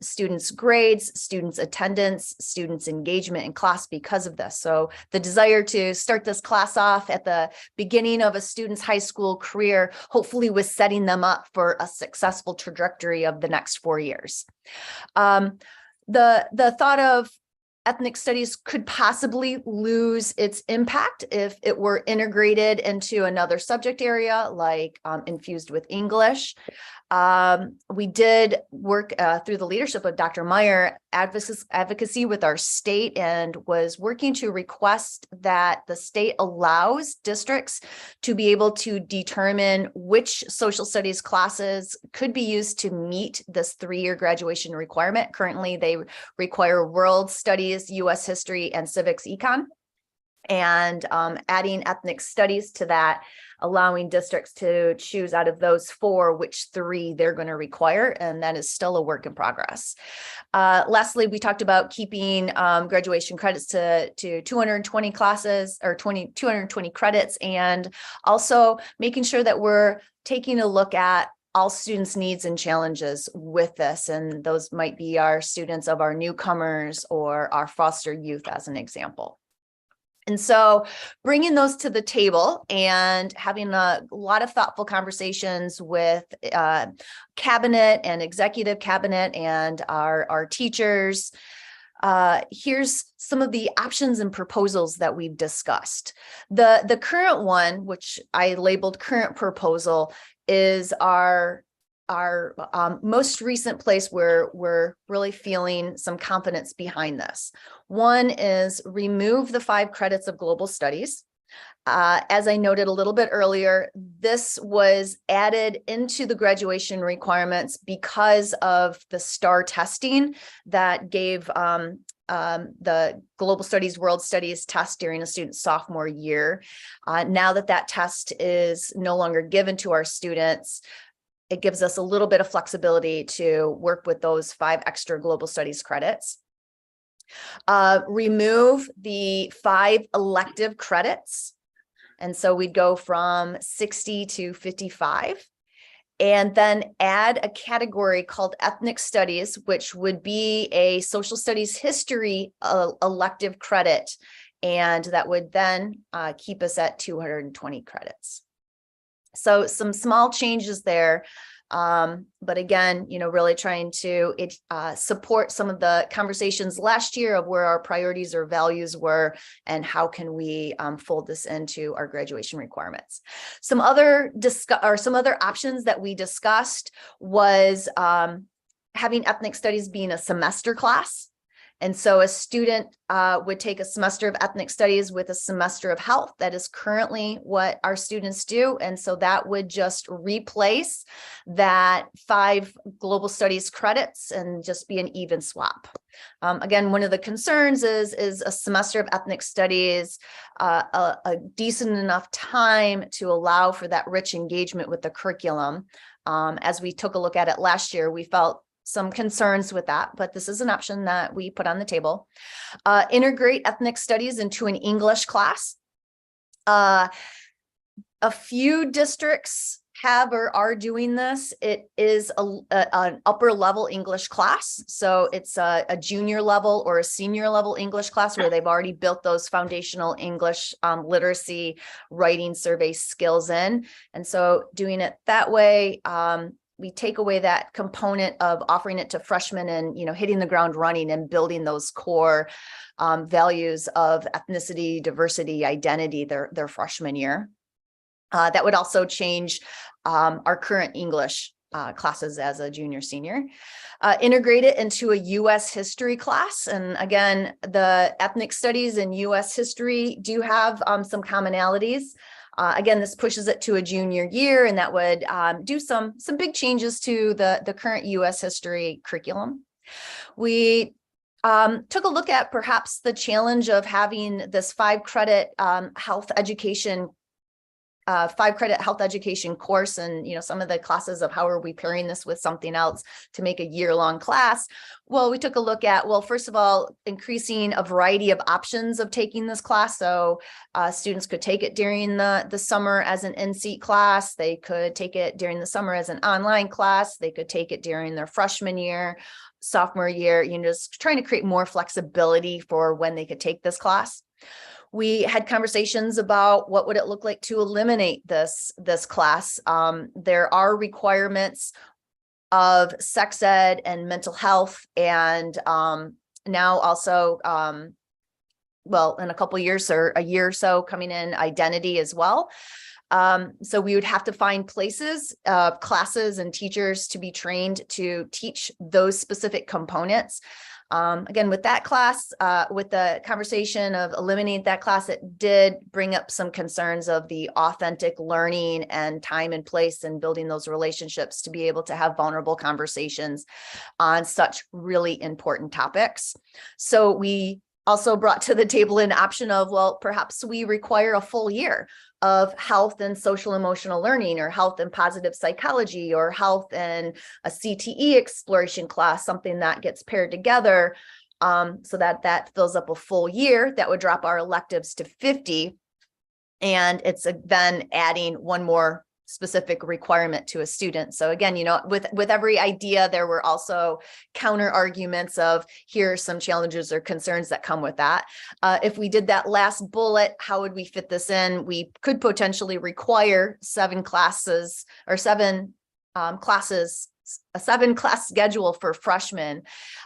students' grades, students' attendance, students' engagement in class because of this. So the desire to start this class off at the beginning of a student's high school career, hopefully with setting them up for a successful trajectory of the next 4 years. The thought of ethnic studies could possibly lose its impact if it were integrated into another subject area like infused with English. We did work through the leadership of Dr. Meyer advocacy with our state and was working to request that the state allows districts to be able to determine which social studies classes could be used to meet this 3-year graduation requirement. Currently, they require world studies, US history, and civics econ. And adding ethnic studies to that, allowing districts to choose out of those 4 which 3 they're going to require, and that is still a work in progress. Lastly, we talked about keeping graduation credits to 220 classes or 220 credits, and also making sure that we're taking a look at all students' needs and challenges with this, and those might be our students of our newcomers or our foster youth as an example. And so bringing those to the table and having a lot of thoughtful conversations with cabinet and executive cabinet and our teachers, here's some of the options and proposals that we've discussed. The current one, which I labeled current proposal, is our most recent place where we're really feeling some confidence behind this. One is remove the 5 credits of global studies. As I noted a little bit earlier, this was added into the graduation requirements because of the STAR testing that gave the global studies, world studies test during a student's sophomore year. Now that test is no longer given to our students, it gives us a little bit of flexibility to work with those 5 extra global studies credits. Remove the 5 elective credits. And so we'd go from 60 to 55. And then add a category called ethnic studies, which would be a social studies history elective credit. And that would then keep us at 220 credits. So some small changes there, but again, really trying to support some of the conversations last year of where our priorities or values were and how can we fold this into our graduation requirements. Some other options that we discussed was having ethnic studies being a semester class. And so a student would take a semester of ethnic studies with a semester of health. That is currently what our students do. And so that would just replace that 5 global studies credits and just be an even swap. Again, one of the concerns is a semester of ethnic studies, a decent enough time to allow for that rich engagement with the curriculum. As we took a look at it last year, we felt some concerns with that, but this is an option that we put on the table. Integrate ethnic studies into an English class. A few districts have or are doing this. It is an upper level English class. So it's a junior level or a senior level English class where they've already built those foundational English literacy, writing, survey skills in. And so doing it that way, we take away that component of offering it to freshmen and, hitting the ground running and building those core values of ethnicity, diversity, identity their freshman year. That would also change our current English classes as a junior, senior. Integrate it into a US history class. And again, the ethnic studies and US history do have some commonalities. Again, this pushes it to a junior year, and that would do some big changes to the current US history curriculum. We took a look at perhaps the challenge of having this 5-credit health education 5-credit health education course, and some of the classes of how are we pairing this with something else to make a year-long class. Well, we took a look at, first of all, increasing a variety of options of taking this class. So students could take it during the summer as an in-seat class. They could take it during the summer as an online class. They could take it during their freshman year, sophomore year, just trying to create more flexibility for when they could take this class. We had conversations about what would it look like to eliminate this class. There are requirements of sex ed and mental health and now also, well, in a couple years or a year or so coming in identity as well. So we would have to find places, classes and teachers to be trained to teach those specific components. Again, with that class, with the conversation of eliminate that class, it did bring up some concerns of the authentic learning and time and place and building those relationships to be able to have vulnerable conversations on such really important topics. So we also brought to the table an option of, well, perhaps we require a full year of health and social emotional learning, or health and positive psychology, or health and a CTE exploration class, something that gets paired together, so that fills up a full year. That would drop our electives to 50. And it's then adding one more specific requirement to a student. So again, with every idea, there were also counter arguments of here are some challenges or concerns that come with that. If we did that last bullet, how would we fit this in? We could potentially require 7 classes or 7 classes, a 7-class schedule for freshmen.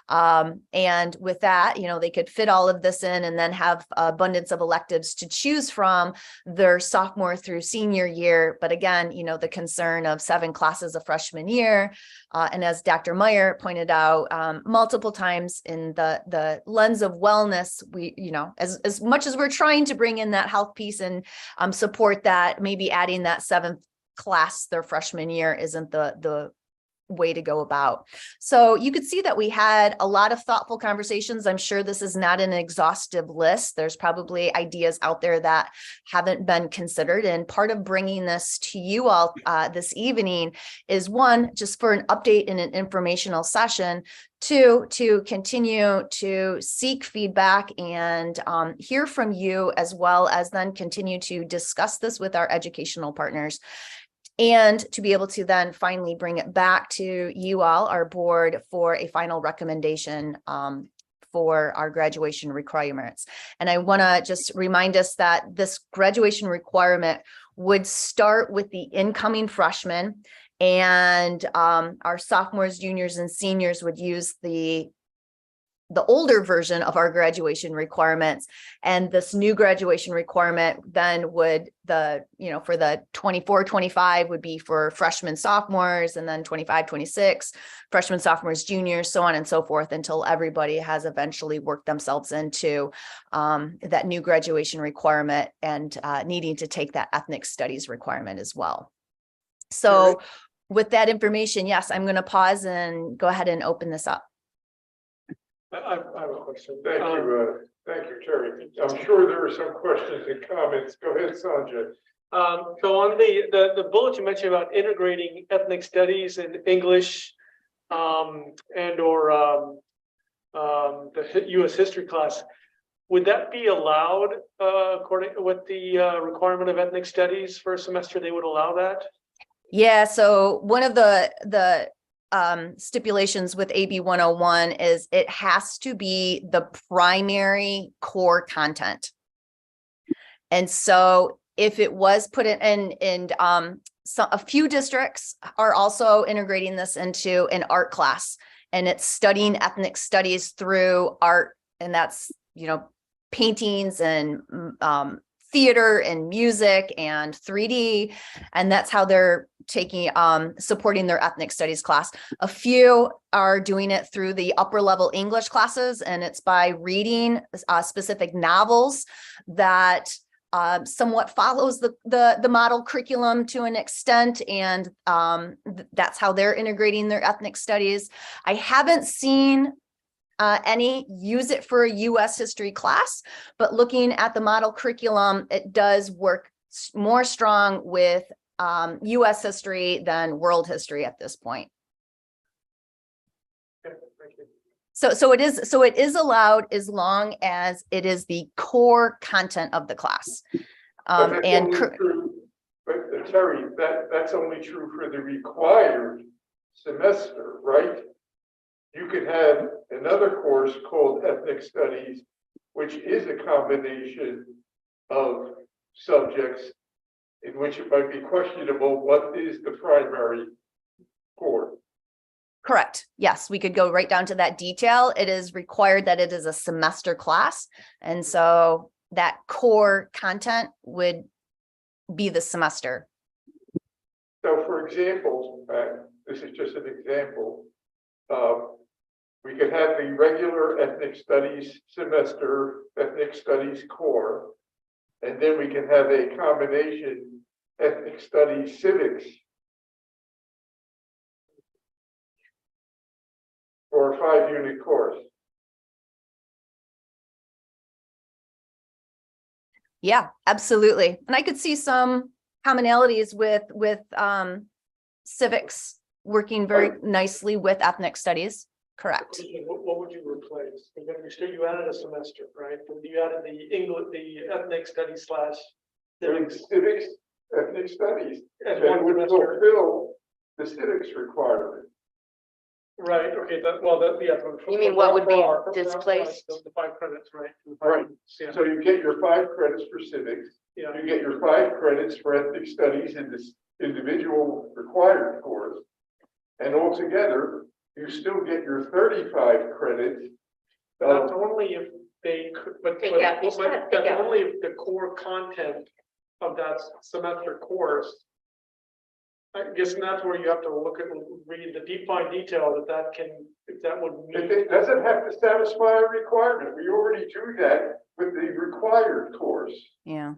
And with that, they could fit all of this in and then have abundance of electives to choose from their sophomore through senior year. But again, the concern of 7 classes a freshman year. And as Dr. Meyer pointed out multiple times, in the lens of wellness, we, as much as we're trying to bring in that health piece and support that, maybe adding that 7th class their freshman year isn't the way to go about. So you could see that we had a lot of thoughtful conversations. I'm sure this is not an exhaustive list. There's probably ideas out there that haven't been considered. And part of bringing this to you all this evening is, 1, just for an update in an informational session, 2, to continue to seek feedback and hear from you, as well as then continue to discuss this with our educational partners, and to be able to then finally bring it back to you all, our board, for a final recommendation for our graduation requirements. And I want to just remind us that this graduation requirement would start with the incoming freshmen, and our sophomores, juniors, and seniors would use the older version of our graduation requirements. And this new graduation requirement then would, for the 24-25 would be for freshmen, sophomores, and then 25-26 freshmen, sophomores, juniors, so on and so forth, until everybody has eventually worked themselves into that new graduation requirement and needing to take that ethnic studies requirement as well. So with that information, yes, I'm going to pause and go ahead and open this up. I have a question. Thank you, Terry. I'm sure there are some questions and comments. Go ahead, Sanjay. So on the bullet you mentioned about integrating ethnic studies and English and or the U.S. history class, would that be allowed according with the requirement of ethnic studies for a semester? They would allow that? Yeah, so one of the stipulations with AB 101 is it has to be the primary core content. And so if it was put in so a few districts are also integrating this into an art class, and it's studying ethnic studies through art, and that's paintings and theater and music and 3D, and that's how they're taking supporting their ethnic studies class. A few are doing it through the upper level English classes, and it's by reading specific novels that somewhat follows the model curriculum to an extent, and that's how they're integrating their ethnic studies. I haven't seen any use it for a U.S. history class, but looking at the model curriculum, it does work more strong with U.S. history than world history at this point. Okay, thank you. So it is allowed as long as it is the core content of the class. But Terry, that's only true for the required semester, right? You could have another course called Ethnic Studies, which is a combination of subjects in which it might be questionable what is the primary core. Correct. Yes, we could go right down to that detail. It is required that it is a semester class. And so that core content would be the semester. So for example, this is just an example. We could have the regular ethnic studies semester, ethnic studies core, and then we can have a combination ethnic studies civics for a 5-unit course. Yeah, absolutely. And I could see some commonalities with civics working very nicely with ethnic studies. Correct. What would you replace? You added a semester, right? You added the English, the ethnic studies slash. Civics, ethnic studies, As that one would semester. fulfill the civics requirement. Right, okay, yeah. You mean what would be for displaced? The 5 credits, right? Right. Yeah, So you get your 5 credits for civics, yeah, you get your 5 credits for ethnic studies in this individual required course. And altogether, you still get your 35 credits. that's only if they could, but Take out, you just gotta take that's out. only if the core content of that semester course. I guess that's where you have to look at, read the defined detail if that would If meet. it doesn't have to satisfy a requirement, we already do that with the required course. Yeah.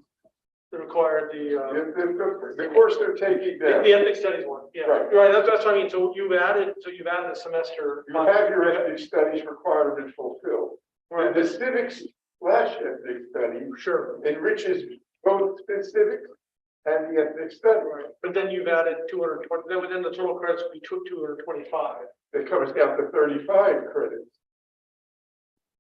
The required, The course they're taking the there. ethnic studies one, yeah, Right. right, that's what I mean, so you've added a semester. You have your ethnic studies requirement fulfilled. Right, And the civics slash ethnic study sure, enriches both the civics and the ethnic study. right, but then you've added 220, then within the total credits would be 225. It comes down to 35 credits.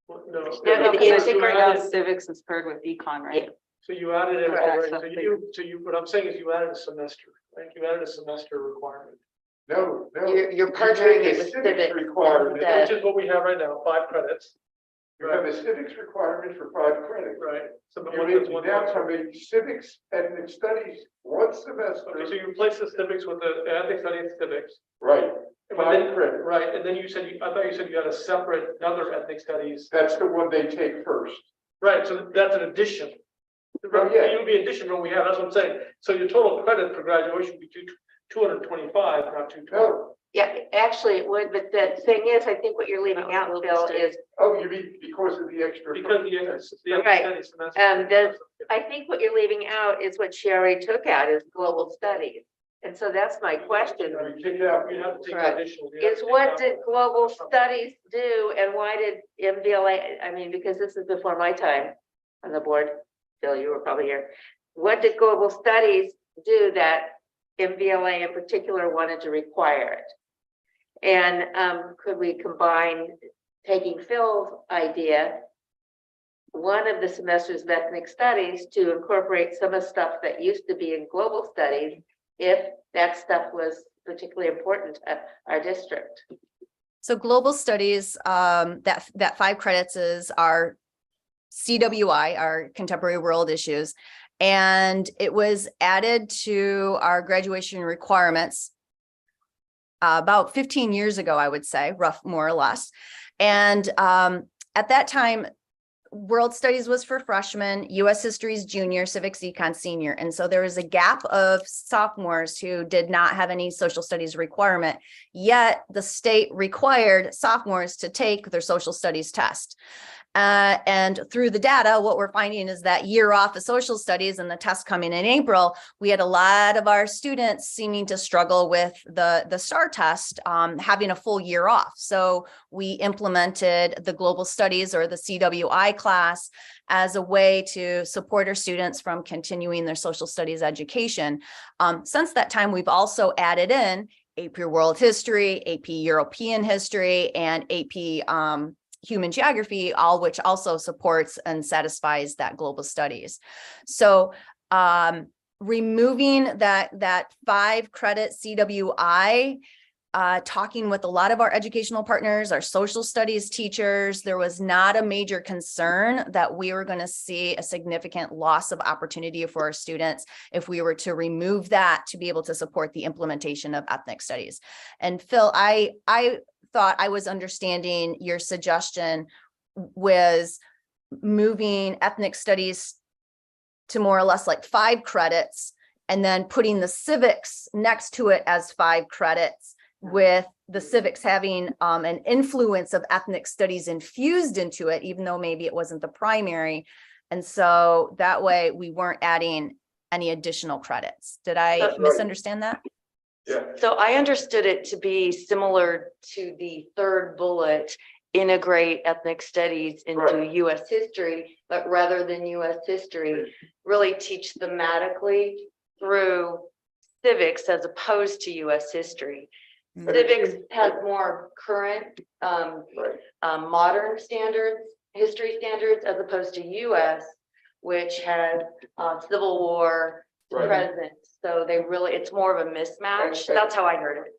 No, No, because you added- civics is paired with econ, right? so you added it Correct. already, what I'm saying is you added a semester, right, you added a semester requirement. No. You're You partnering take it a with civics civics. requirement. instead. Which is what we have right now, 5 credits, You have a civics requirement for 5 credits. right? So the You one need that's to one. now come in civics ethnic studies one Okay, so semester. you replace the civics with the ethics studies civics. Right, But then, 5 credits. right, and then I thought you said you had a separate, another ethnic studies, That's the one they take first. right, so that's an addition. Oh, yeah. It would be addition to what we have, that's what I'm saying, so your total credit for graduation would be 225, not 220. No. Yeah, actually it would, but the thing is, I think what you're leaving out, Bill, is, Oh, you mean because of the extra? Because the ethnic Right. studies semester. I think what you're leaving out is what she already took out is global studies. And so that's my question, We take out, You have to take Right. additional. you have is to take what out- did global studies do and why did MVLA, I mean, because this is before my time on the board, Bill, you were probably here. What did global studies do that MVLA in particular wanted to require it? And could we combine taking Phil's idea, one of the semesters of ethnic studies to incorporate some of the stuff that used to be in global studies, if that stuff was particularly important to our district? So global studies, that 5 credits is our CWI, our contemporary world issues. And it was added to our graduation requirements about 15 years ago, I would say, more or less. And at that time, world studies was for freshmen, US history is junior, civics econ senior. And so there was a gap of sophomores who did not have any social studies requirement, yet the state required sophomores to take their social studies test. And through the data, what we're finding is that year off of social studies and the test coming in April, we had a lot of our students seeming to struggle with the STAR test, having a full year off. So we implemented the global studies or the CWI class as a way to support our students from continuing their social studies education. Since that time, we've also added in AP World History, AP European History, and AP Human Geography, all which also supports and satisfies that global studies. So removing that 5 credit CWI talking with a lot of our educational partners, our social studies teachers, there was not a major concern that we were going to see a significant loss of opportunity for our students if we were to remove that to be able to support the implementation of ethnic studies. And Phil, I thought I was understanding your suggestion was moving ethnic studies to more or less like 5 credits and then putting the civics next to it as 5 credits, with the civics having an influence of ethnic studies infused into it, even though maybe it wasn't the primary. And so that way we weren't adding any additional credits. Did I misunderstand that? Yeah. So I understood it to be similar to the 3rd bullet, integrate ethnic studies into Right. US history, but rather than US history, really teach thematically through civics as opposed to US history. Civics has more current, Right. modern standards, history standards, as opposed to US, which had Civil War to Right. present. So they really, it's more of a mismatch. And- That's how I heard it.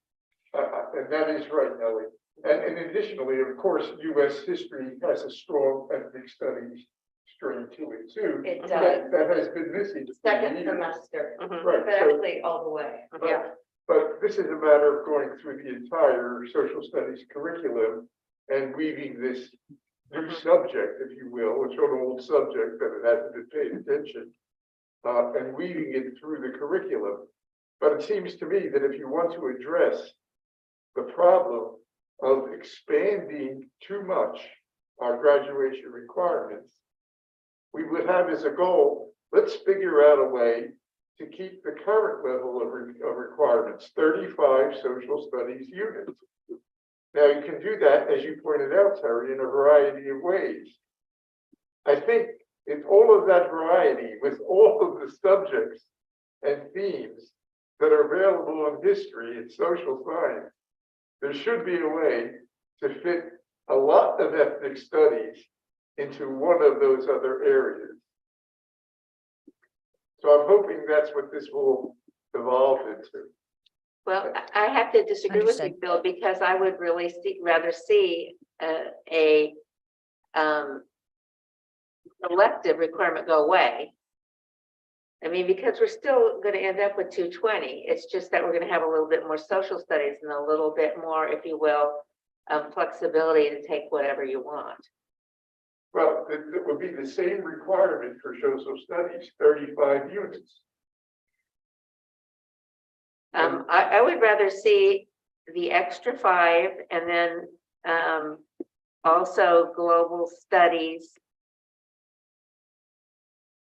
And that is right, Nellie. And additionally, of course, US history has a strong ethnic studies strain to it too. It does. That has been missing. for Second years. semester, Right, but so, actually all the way. Yeah. but this is a matter of going through the entire social studies curriculum and weaving this new subject, if you will, which is an old subject that it hasn't been paid attention, and weaving it through the curriculum. But it seems to me that if you want to address the problem of expanding too much our graduation requirements, we would have as a goal, let's figure out a way to keep the current level of requirements, 35 social studies units. Now, you can do that, as you pointed out, Terry, in a variety of ways. I think in all of that variety, with all of the subjects and themes that are available in history and social science, there should be a way to fit a lot of ethnic studies into one of those other areas. So I'm hoping that's what this will evolve into. Well, I have to disagree with you, Understood. Bill, because I would really rather see a elective requirement go away. I mean, because we're still going to end up with 220. It's just that we're going to have a little bit more social studies and a little bit more, if you will, flexibility to take whatever you want. Well, it would be the same requirement for social studies, 35 units. I would rather see the extra 5 and then also global studies.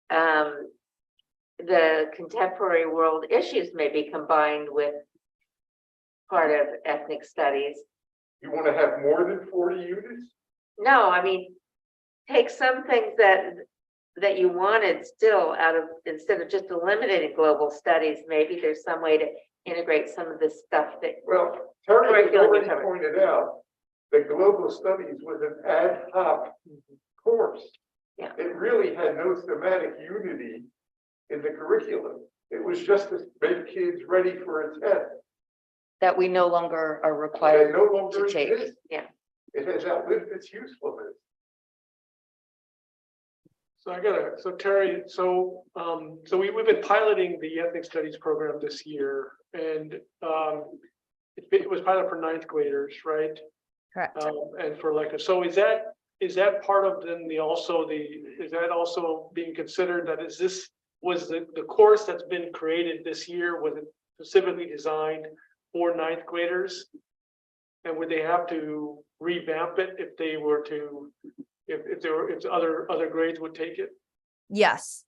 The contemporary world issues may be combined with part of ethnic studies. You want to have more than 40 units? No, I mean, take some things that you wanted still out of, instead of just eliminating global studies, maybe there's some way to integrate some of this stuff that. Well, Terry has Curriculum already covered. pointed out that global studies was an ad hoc course. Yeah. It really had no thematic unity in the curriculum. It was just to make kids ready for a test. That we no longer are It required no longer to take. exists. Yeah. It has outlived its usefulness. So Terry, so we've been piloting the ethnic studies program this year, and it was piloted for 9th graders, right? Correct. And for elective. So is that part of then is that also being considered, that was the course that's been created this year, was it specifically designed for 9th graders? And would they have to revamp it if they were to, if other grades would take it? Yes.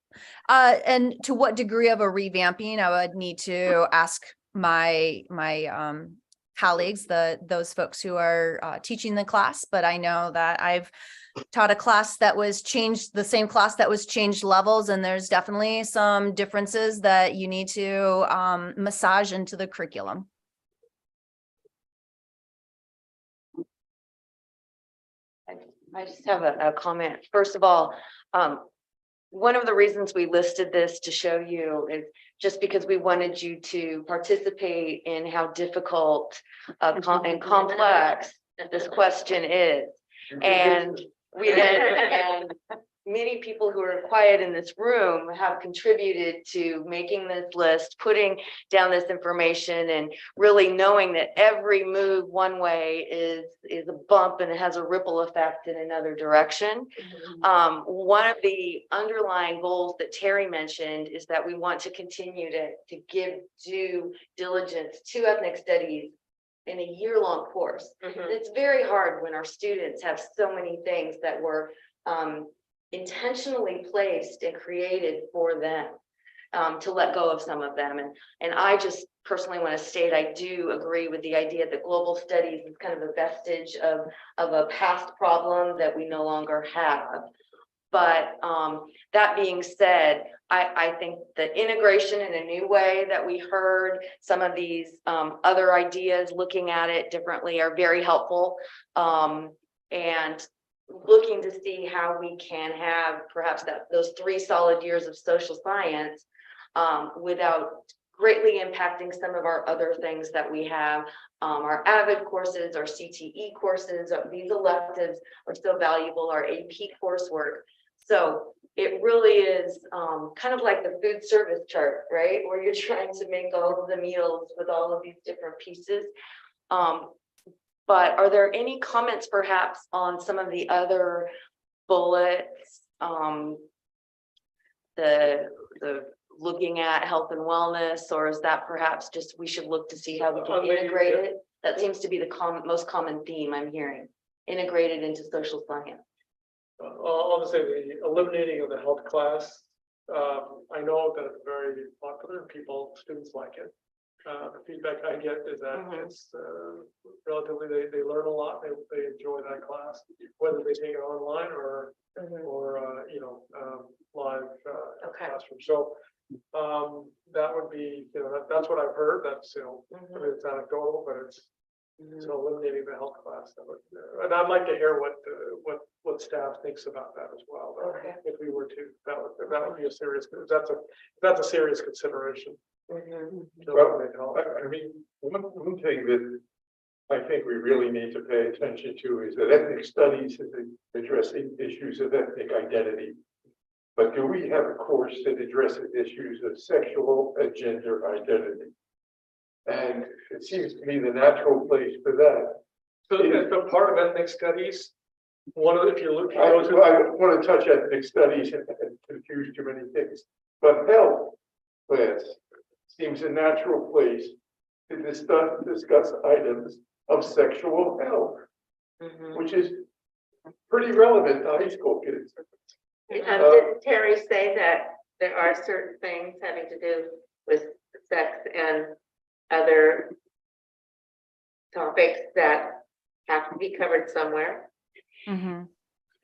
And to what degree of a revamping, I would need to ask my colleagues, those folks who are teaching the class, but I know that I've taught a class that was changed, the same class that was changed levels, and there's definitely some differences that you need to massage into the curriculum. I just have a comment. First of all, one of the reasons we listed this to show you is just because we wanted you to participate in how difficult and complex this question is. And and many people who are quiet in this room have contributed to making this list, putting down this information, and really knowing that every move one way is a bump and it has a ripple effect in another direction. One of the underlying goals that Terry mentioned is that we want to continue to give due diligence to ethnic studies in a year-long course. It's very hard when our students have so many things that were intentionally placed and created for them, to let go of some of them. And I just personally want to state, I do agree with the idea that global studies is kind of a vestige of a past problem that we no longer have. But that being said, I think the integration in a new way that we heard, some of these other ideas, looking at it differently, are very helpful. And looking to see how we can have perhaps those 3 solid years of social science without greatly impacting some of our other things that we have. Our AVID courses, our CTE courses, these electives are so valuable, our AP coursework. So it really is kind of like the food service chart, right? Where you're trying to make all of the meals with all of these different pieces. But are there any comments perhaps on some of the other bullets? The looking at health and wellness, or is that perhaps just we should look to see how we can integrate it? That seems to be the most common theme I'm hearing, integrated into social science. I'll just say the eliminating of the health class. I know that it's very popular and students like it. The feedback I get is that it's relatively, they learn a lot, they enjoy that class, whether they take it online or live classroom. So that would be, that's what I've heard. That's, I mean, it's anecdotal, but it's so eliminating the health class. And I'd like to hear what staff thinks about that as well. If we were to, that would be a serious, that's a serious consideration. Well, I mean, one thing that I think we really need to pay attention to is that ethnic studies is addressing issues of ethnic identity. But do we have a course that addresses issues of sexual and gender identity? And it seems to me the natural place for that. So as a part of ethnic studies, if you look, I want to touch ethnic studies and confuse too many things, but health class seems a natural place to discuss items of sexual health, which is pretty relevant to high school kids. Did Terry say that there are certain things having to do with sex and other topics that have to be covered somewhere?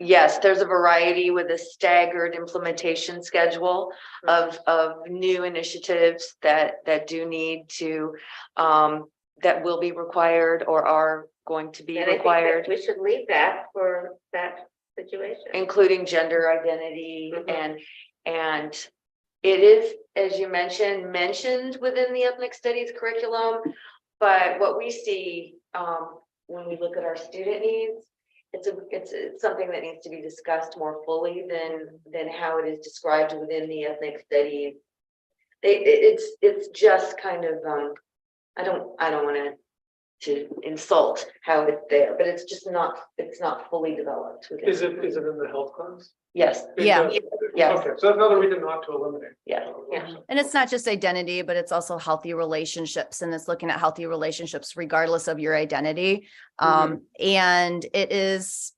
Yes, there's a variety with a staggered implementation schedule of new initiatives that do need to that will be required or are going to be And required. I think that we should leave that for that situation, including gender identity and it is, as you mentioned within the ethnic studies curriculum. But what we see when we look at our student needs, it's something that needs to be discussed more fully than how it is described within the ethnic studies. It's just kind of I don't want to insult how it's there, but it's just not, it's not fully developed. is it in the health class? Yes. Yeah. Yes. Okay, so that's another reason not to eliminate. Yeah. And it's not just identity, but it's also healthy relationships, and it's looking at healthy relationships regardless of your identity. And it is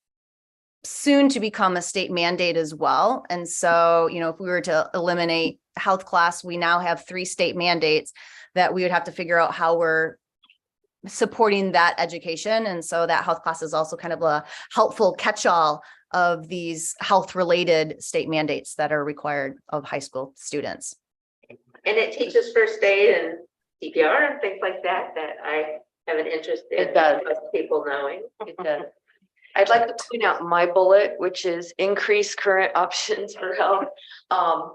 soon to become a state mandate as well. And so, if we were to eliminate health class, we now have 3 state mandates that we would have to figure out how we're supporting that education. And so that health class is also kind of a helpful catch-all of these health related state mandates that are required of high school students. and it teaches first aid and CPR and things like that I have an interest in. It does. Most people knowing. It does. I'd like to point out my bullet, which is increase current options for health.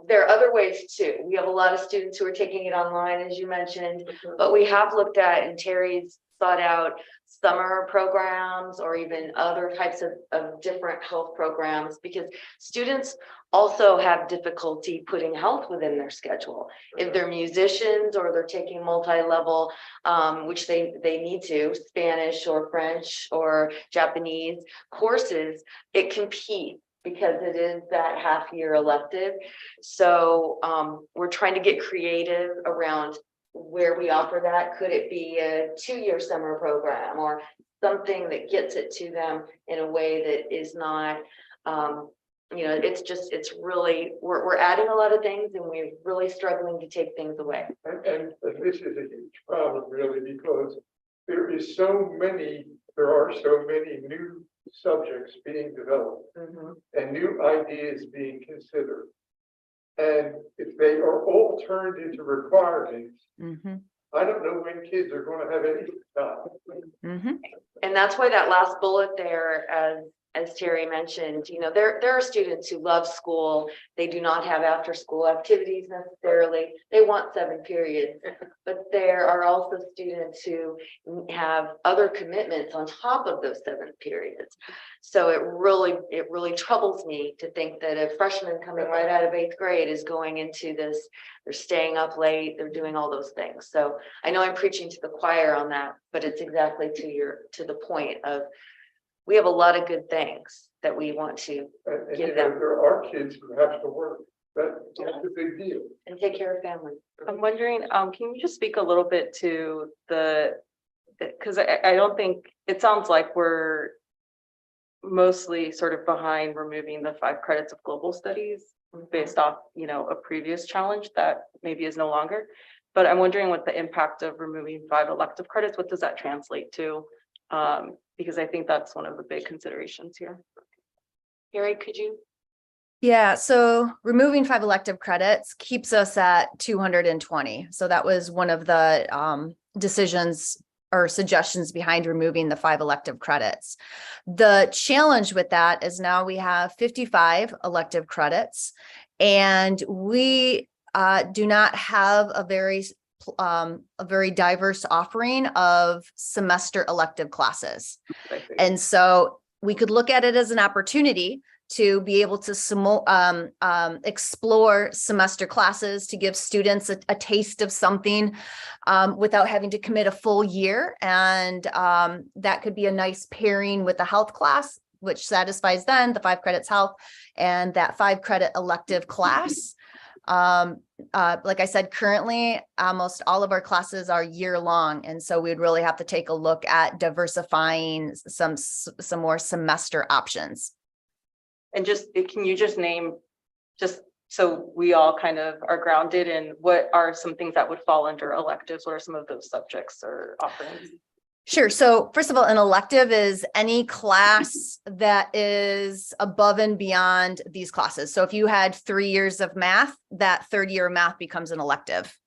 There are other ways too. We have a lot of students who are taking it online, as you mentioned, but we have looked at, and Terry's thought out summer programs or even other types of different health programs, because students also have difficulty putting health within their schedule. If they're musicians or they're taking multi-level, which they need to, Spanish or French or Japanese courses, it competes because it is that half-year elective. So we're trying to get creative around where we offer that. Could it be a 2-year summer program or something that gets it to them in a way that is not, it's really, we're adding a lot of things and we're really struggling to take things away. And this is a huge problem really, because there are so many new subjects being developed and new ideas being considered. And if they are all turned into requirements, I don't know when kids are going to have any time. And that's why that last bullet there, as Terry mentioned, there are students who love school. They do not have after school activities necessarily. They want 7 periods, but there are also students who have other commitments on top of those 7 periods. So it really troubles me to think that a freshman coming right out of 8th grade is going into this. They're staying up late. They're doing all those things. So I know I'm preaching to the choir on that, but it's exactly to the point of, we have a lot of good things that we want to And give them there are kids who have to work. That's a big deal. and take care of family. I'm wondering, can you just speak a little bit to because I don't think, it sounds like we're mostly sort of behind removing the 5 credits of global studies based off, a previous challenge that maybe is no longer. But I'm wondering what the impact of removing 5 elective credits, what does that translate to? Because I think that's one of the big considerations here. Harry, could you? Yeah, so removing 5 elective credits keeps us at 220. So that was one of the decisions or suggestions behind removing the 5 elective credits. The challenge with that is now we have 55 elective credits, and we do not have a very diverse offering of semester elective classes. And so we could look at it as an opportunity to be able to explore semester classes, to give students a taste of something without having to commit a full year. And that could be a nice pairing with the health class, which satisfies then the 5 credits health and that 5 credit elective class. Like I said, currently, almost all of our classes are year long. And so we'd really have to take a look at diversifying some more semester options. And can you just name, just so we all kind of are grounded in, what are some things that would fall under electives? What are some of those subjects or offerings? Sure. So first of all, an elective is any class that is above and beyond these classes. So if you had 3 years of math, that 3rd year of math becomes an elective.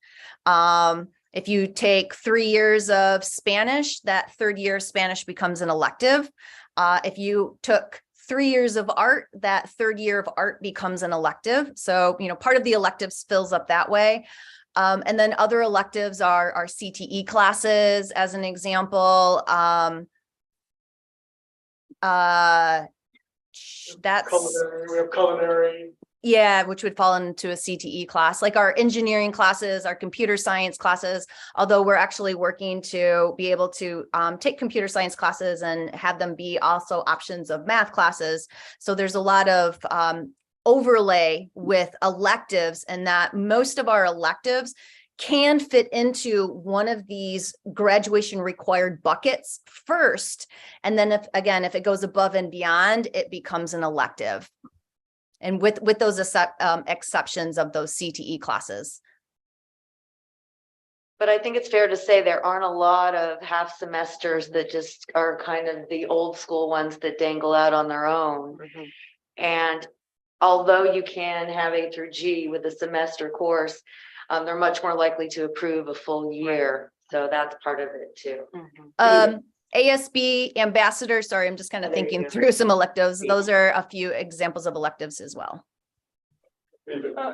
If you take 3 years of Spanish, that 3rd year of Spanish becomes an elective. If you took 3 years of art, that 3rd year of art becomes an elective. So, part of the electives fills up that way. And then other electives are CTE classes, as an example. That's Culinary, we have culinary. Yeah, which would fall into a CTE class, like our engineering classes, our computer science classes, although we're actually working to be able to take computer science classes and have them be also options of math classes. So there's a lot of overlay with electives, and that most of our electives can fit into one of these graduation required buckets first. And then if it goes above and beyond, it becomes an elective. And with those exceptions of those CTE classes. But I think it's fair to say there aren't a lot of half semesters that just are kind of the old school ones that dangle out on their own. And although you can have A through G with a semester course, they're much more likely to approve a full year. So that's part of it too. ASB, ambassador, sorry, I'm just kind of There you thinking go. through some electives. Those are a few examples of electives as well.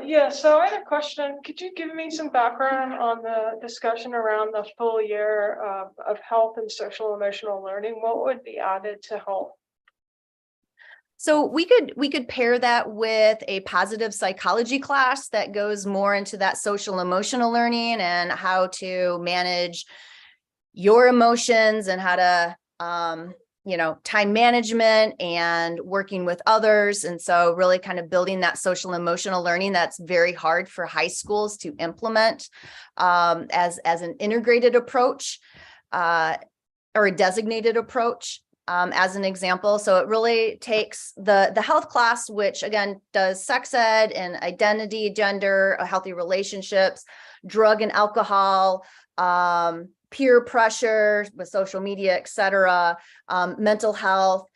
Yeah, so I had a question. Could you give me some background on the discussion around the full year of health and social emotional learning? What would be added to health? So we could pair that with a positive psychology class that goes more into that social emotional learning and how to manage your emotions and how to time management and working with others. And so really kind of building that social emotional learning that's very hard for high schools to implement as an integrated approach or a designated approach. As an example. So it really takes the health class, which again does sex ed and identity, gender, healthy relationships, drug and alcohol, peer pressure with social media, et cetera, mental health.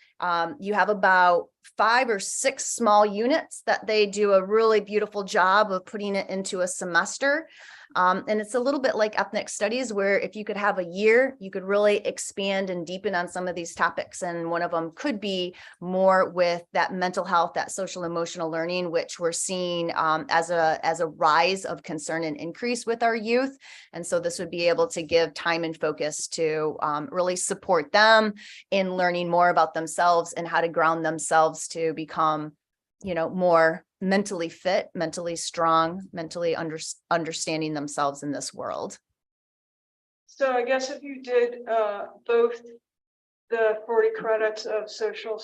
You have about 5 or 6 small units that they do a really beautiful job of putting it into a semester. And it's a little bit like ethnic studies, where if you could have a year, you could really expand and deepen on some of these topics. And one of them could be more with that mental health, that social emotional learning, which we're seeing as a rise of concern and increase with our youth. And so this would be able to give time and focus to really support them in learning more about themselves and how to ground themselves to become, more mentally fit, mentally strong, mentally understanding themselves in this world. So I guess if you did both the 40 credits of social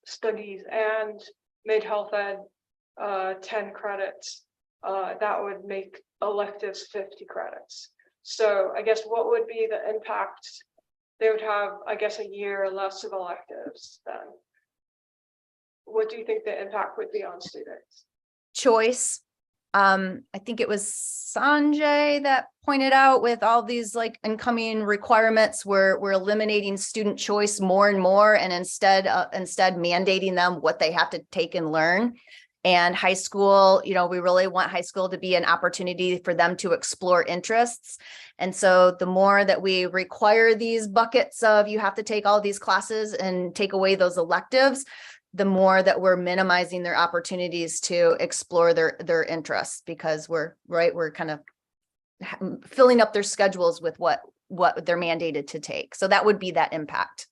studies and made health ed 10 credits, that would make electives 50 credits. So I guess what would be the impact? They would have, I guess, a year less of electives then. What do you think the impact would be on students? Choice. I think it was Sanjay that pointed out with all these like incoming requirements, we're eliminating student choice more and more, and instead mandating them what they have to take and learn. And high school, we really want high school to be an opportunity for them to explore interests. And so the more that we require these buckets of you have to take all these classes and take away those electives, the more that we're minimizing their opportunities to explore their interests, because we're kind of filling up their schedules with what they're mandated to take. So that would be that impact.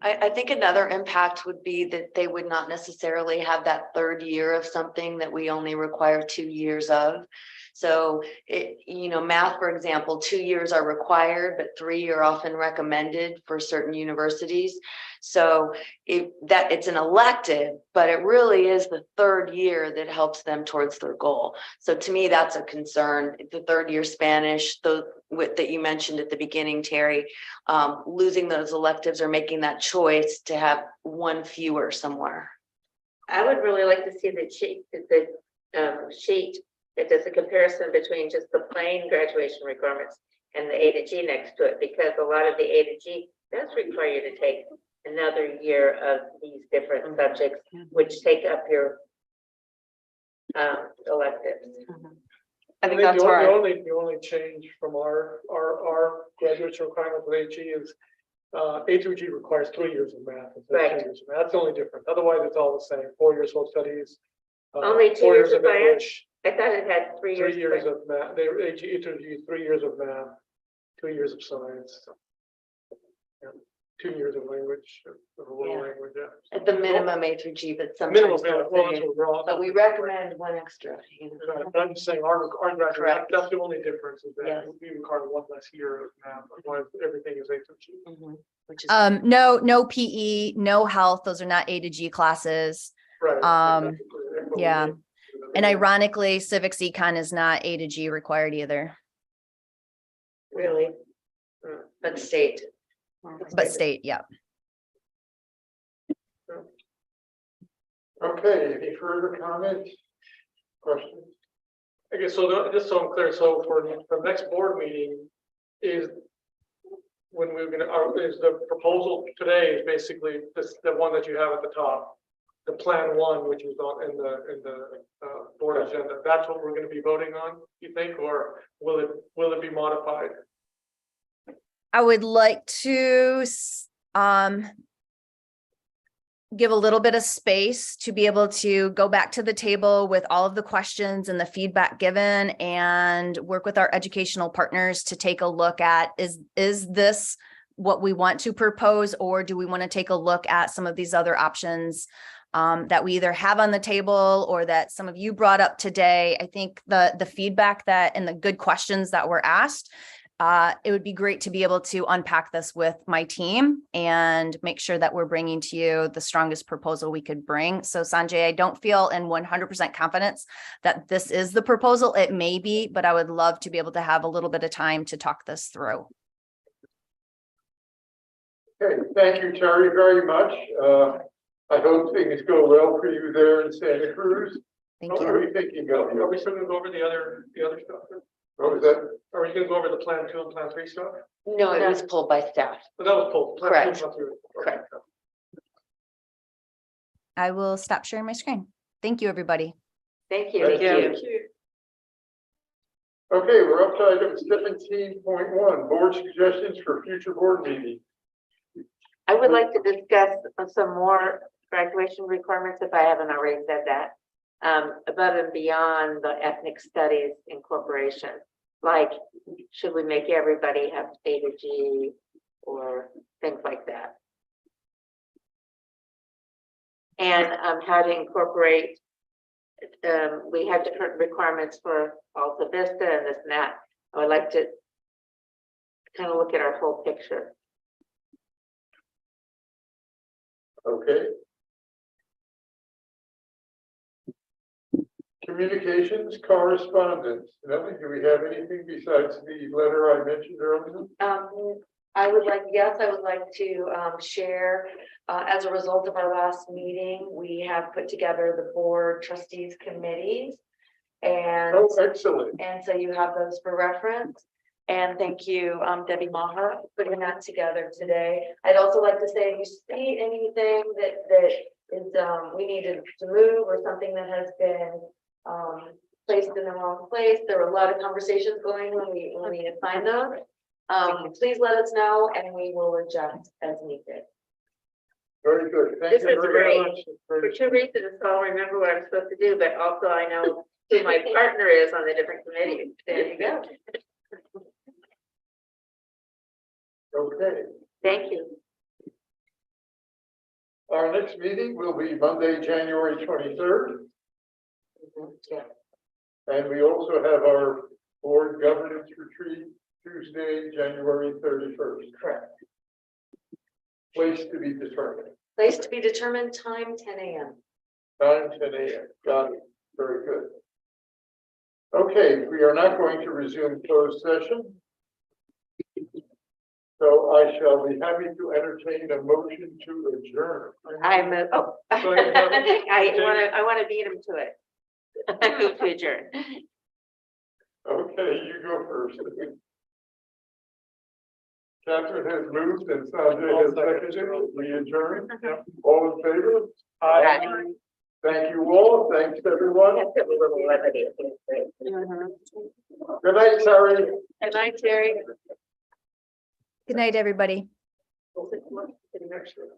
I think another impact would be that they would not necessarily have that third year of something that we only require 2 years of. So math, for example, 2 years are required, but 3 are often recommended for certain universities. So it's an elective, but it really is the third year that helps them towards their goal. So to me, that's a concern. The third year Spanish, that you mentioned at the beginning, Terry, losing those electives or making that choice to have one fewer somewhere. I would really like to see the sheet that does a comparison between just the plain graduation requirements and the A to G next to it, because a lot of the A to G does require you to take another year of these different subjects, which take up your electives. I think that's right. The only change from our graduation requirement with AG is A through G requires 3 years of math. Right. That's the only difference. Otherwise, it's all the same. 4 years social studies. Only 2 4 years years of of English. I thought it had 3 years. 3 years of math. They AG through G, 3 years of math, 2 years of science. 2 years of language, of a little language, yeah. At the minimum A through G, but Minimum, sometimes. well, that's what we're all. But we recommend one extra. But I'm just saying, our graduate, Correct. that's the only difference is that Yes. we require 1 less year of math, otherwise everything is A through G. Which is No PE, no health. Those are not A to G classes. Right. Yeah. And ironically, civics econ is not A to G required either, Really? but state. but state, yeah. Okay, any further comments? Questions? Okay, so just so I'm clear, so for the next board meeting is when we're gonna, is the proposal today is basically this, the one that you have at the top, the plan 1, which is on in the board agenda. That's what we're going to be voting on, you think, or will it be modified? I would like to give a little bit of space to be able to go back to the table with all of the questions and the feedback given and work with our educational partners to take a look at, is this what we want to propose, or do we want to take a look at some of these other options that we either have on the table or that some of you brought up today? I think the feedback that and the good questions that were asked, it would be great to be able to unpack this with my team and make sure that we're bringing to you the strongest proposal we could bring. So Sanjay, I don't feel in 100% confidence that this is the proposal. It may be, but I would love to be able to have a little bit of time to talk this through. Okay, thank you, Terry, very much. I hope things go well for you there in Santa Cruz. Thank What you. are we thinking of? Are we still gonna go over the other stuff? What was that? Are we gonna go over the plan 2 and plan 3 stuff? No, it was pulled by staff. But that was pulled. Plan 2 and Correct. plan 3. Correct. I will stop sharing my screen. Thank you, everybody. Thank you. Thank you. Thank you. Okay, we're up to item 17.1, board suggestions for future board meetings. I would like to discuss some more graduation requirements, if I haven't already said that. Above and beyond the ethnic studies incorporation, like, should we make everybody have A to G or things like that? And how to incorporate, we have different requirements for Alta Vista and this and that. I would like to kind of look at our whole picture. Okay. Communications, correspondence. Nellie, do we have anything besides the letter I mentioned earlier? I would like to share, as a result of our last meeting, we have put together the board trustees committees. And, Oh, excellent. and so you have those for reference. And thank you, Debbie Maher, for putting that together today. I'd also like to say, if you see anything that is, we needed to move, or something that has been placed in the wrong place. There were a lot of conversations going when we assigned those. Please let us know and we will adjust as needed. Very good. Thank This you is very great. much. For two reasons, so I'll remember what I'm supposed to do, but also I know who my partner is on the different committees. There you go. Okay. Thank you. Our next meeting will be Monday, January 23rd. Yeah. And we also have our board governance retreat Tuesday, January 31st. Correct. Place to be determined. Place to be determined, time 10 a.m. 9, 10 a.m. Got it. Very good. Okay, we are not going to resume closed session. So I shall be happy to entertain a motion to adjourn. I'm a, oh. Go ahead, Kevin. I want to beat him to it. I move to adjourn. Okay, you go first. Catherine has moved and Sanjay has seconded. We adjourn. All in favor? Aye. Thank you all. Thanks, everyone. That's a little levity. Good night, Terry. Good night, Terry. Good night, everybody. Next one.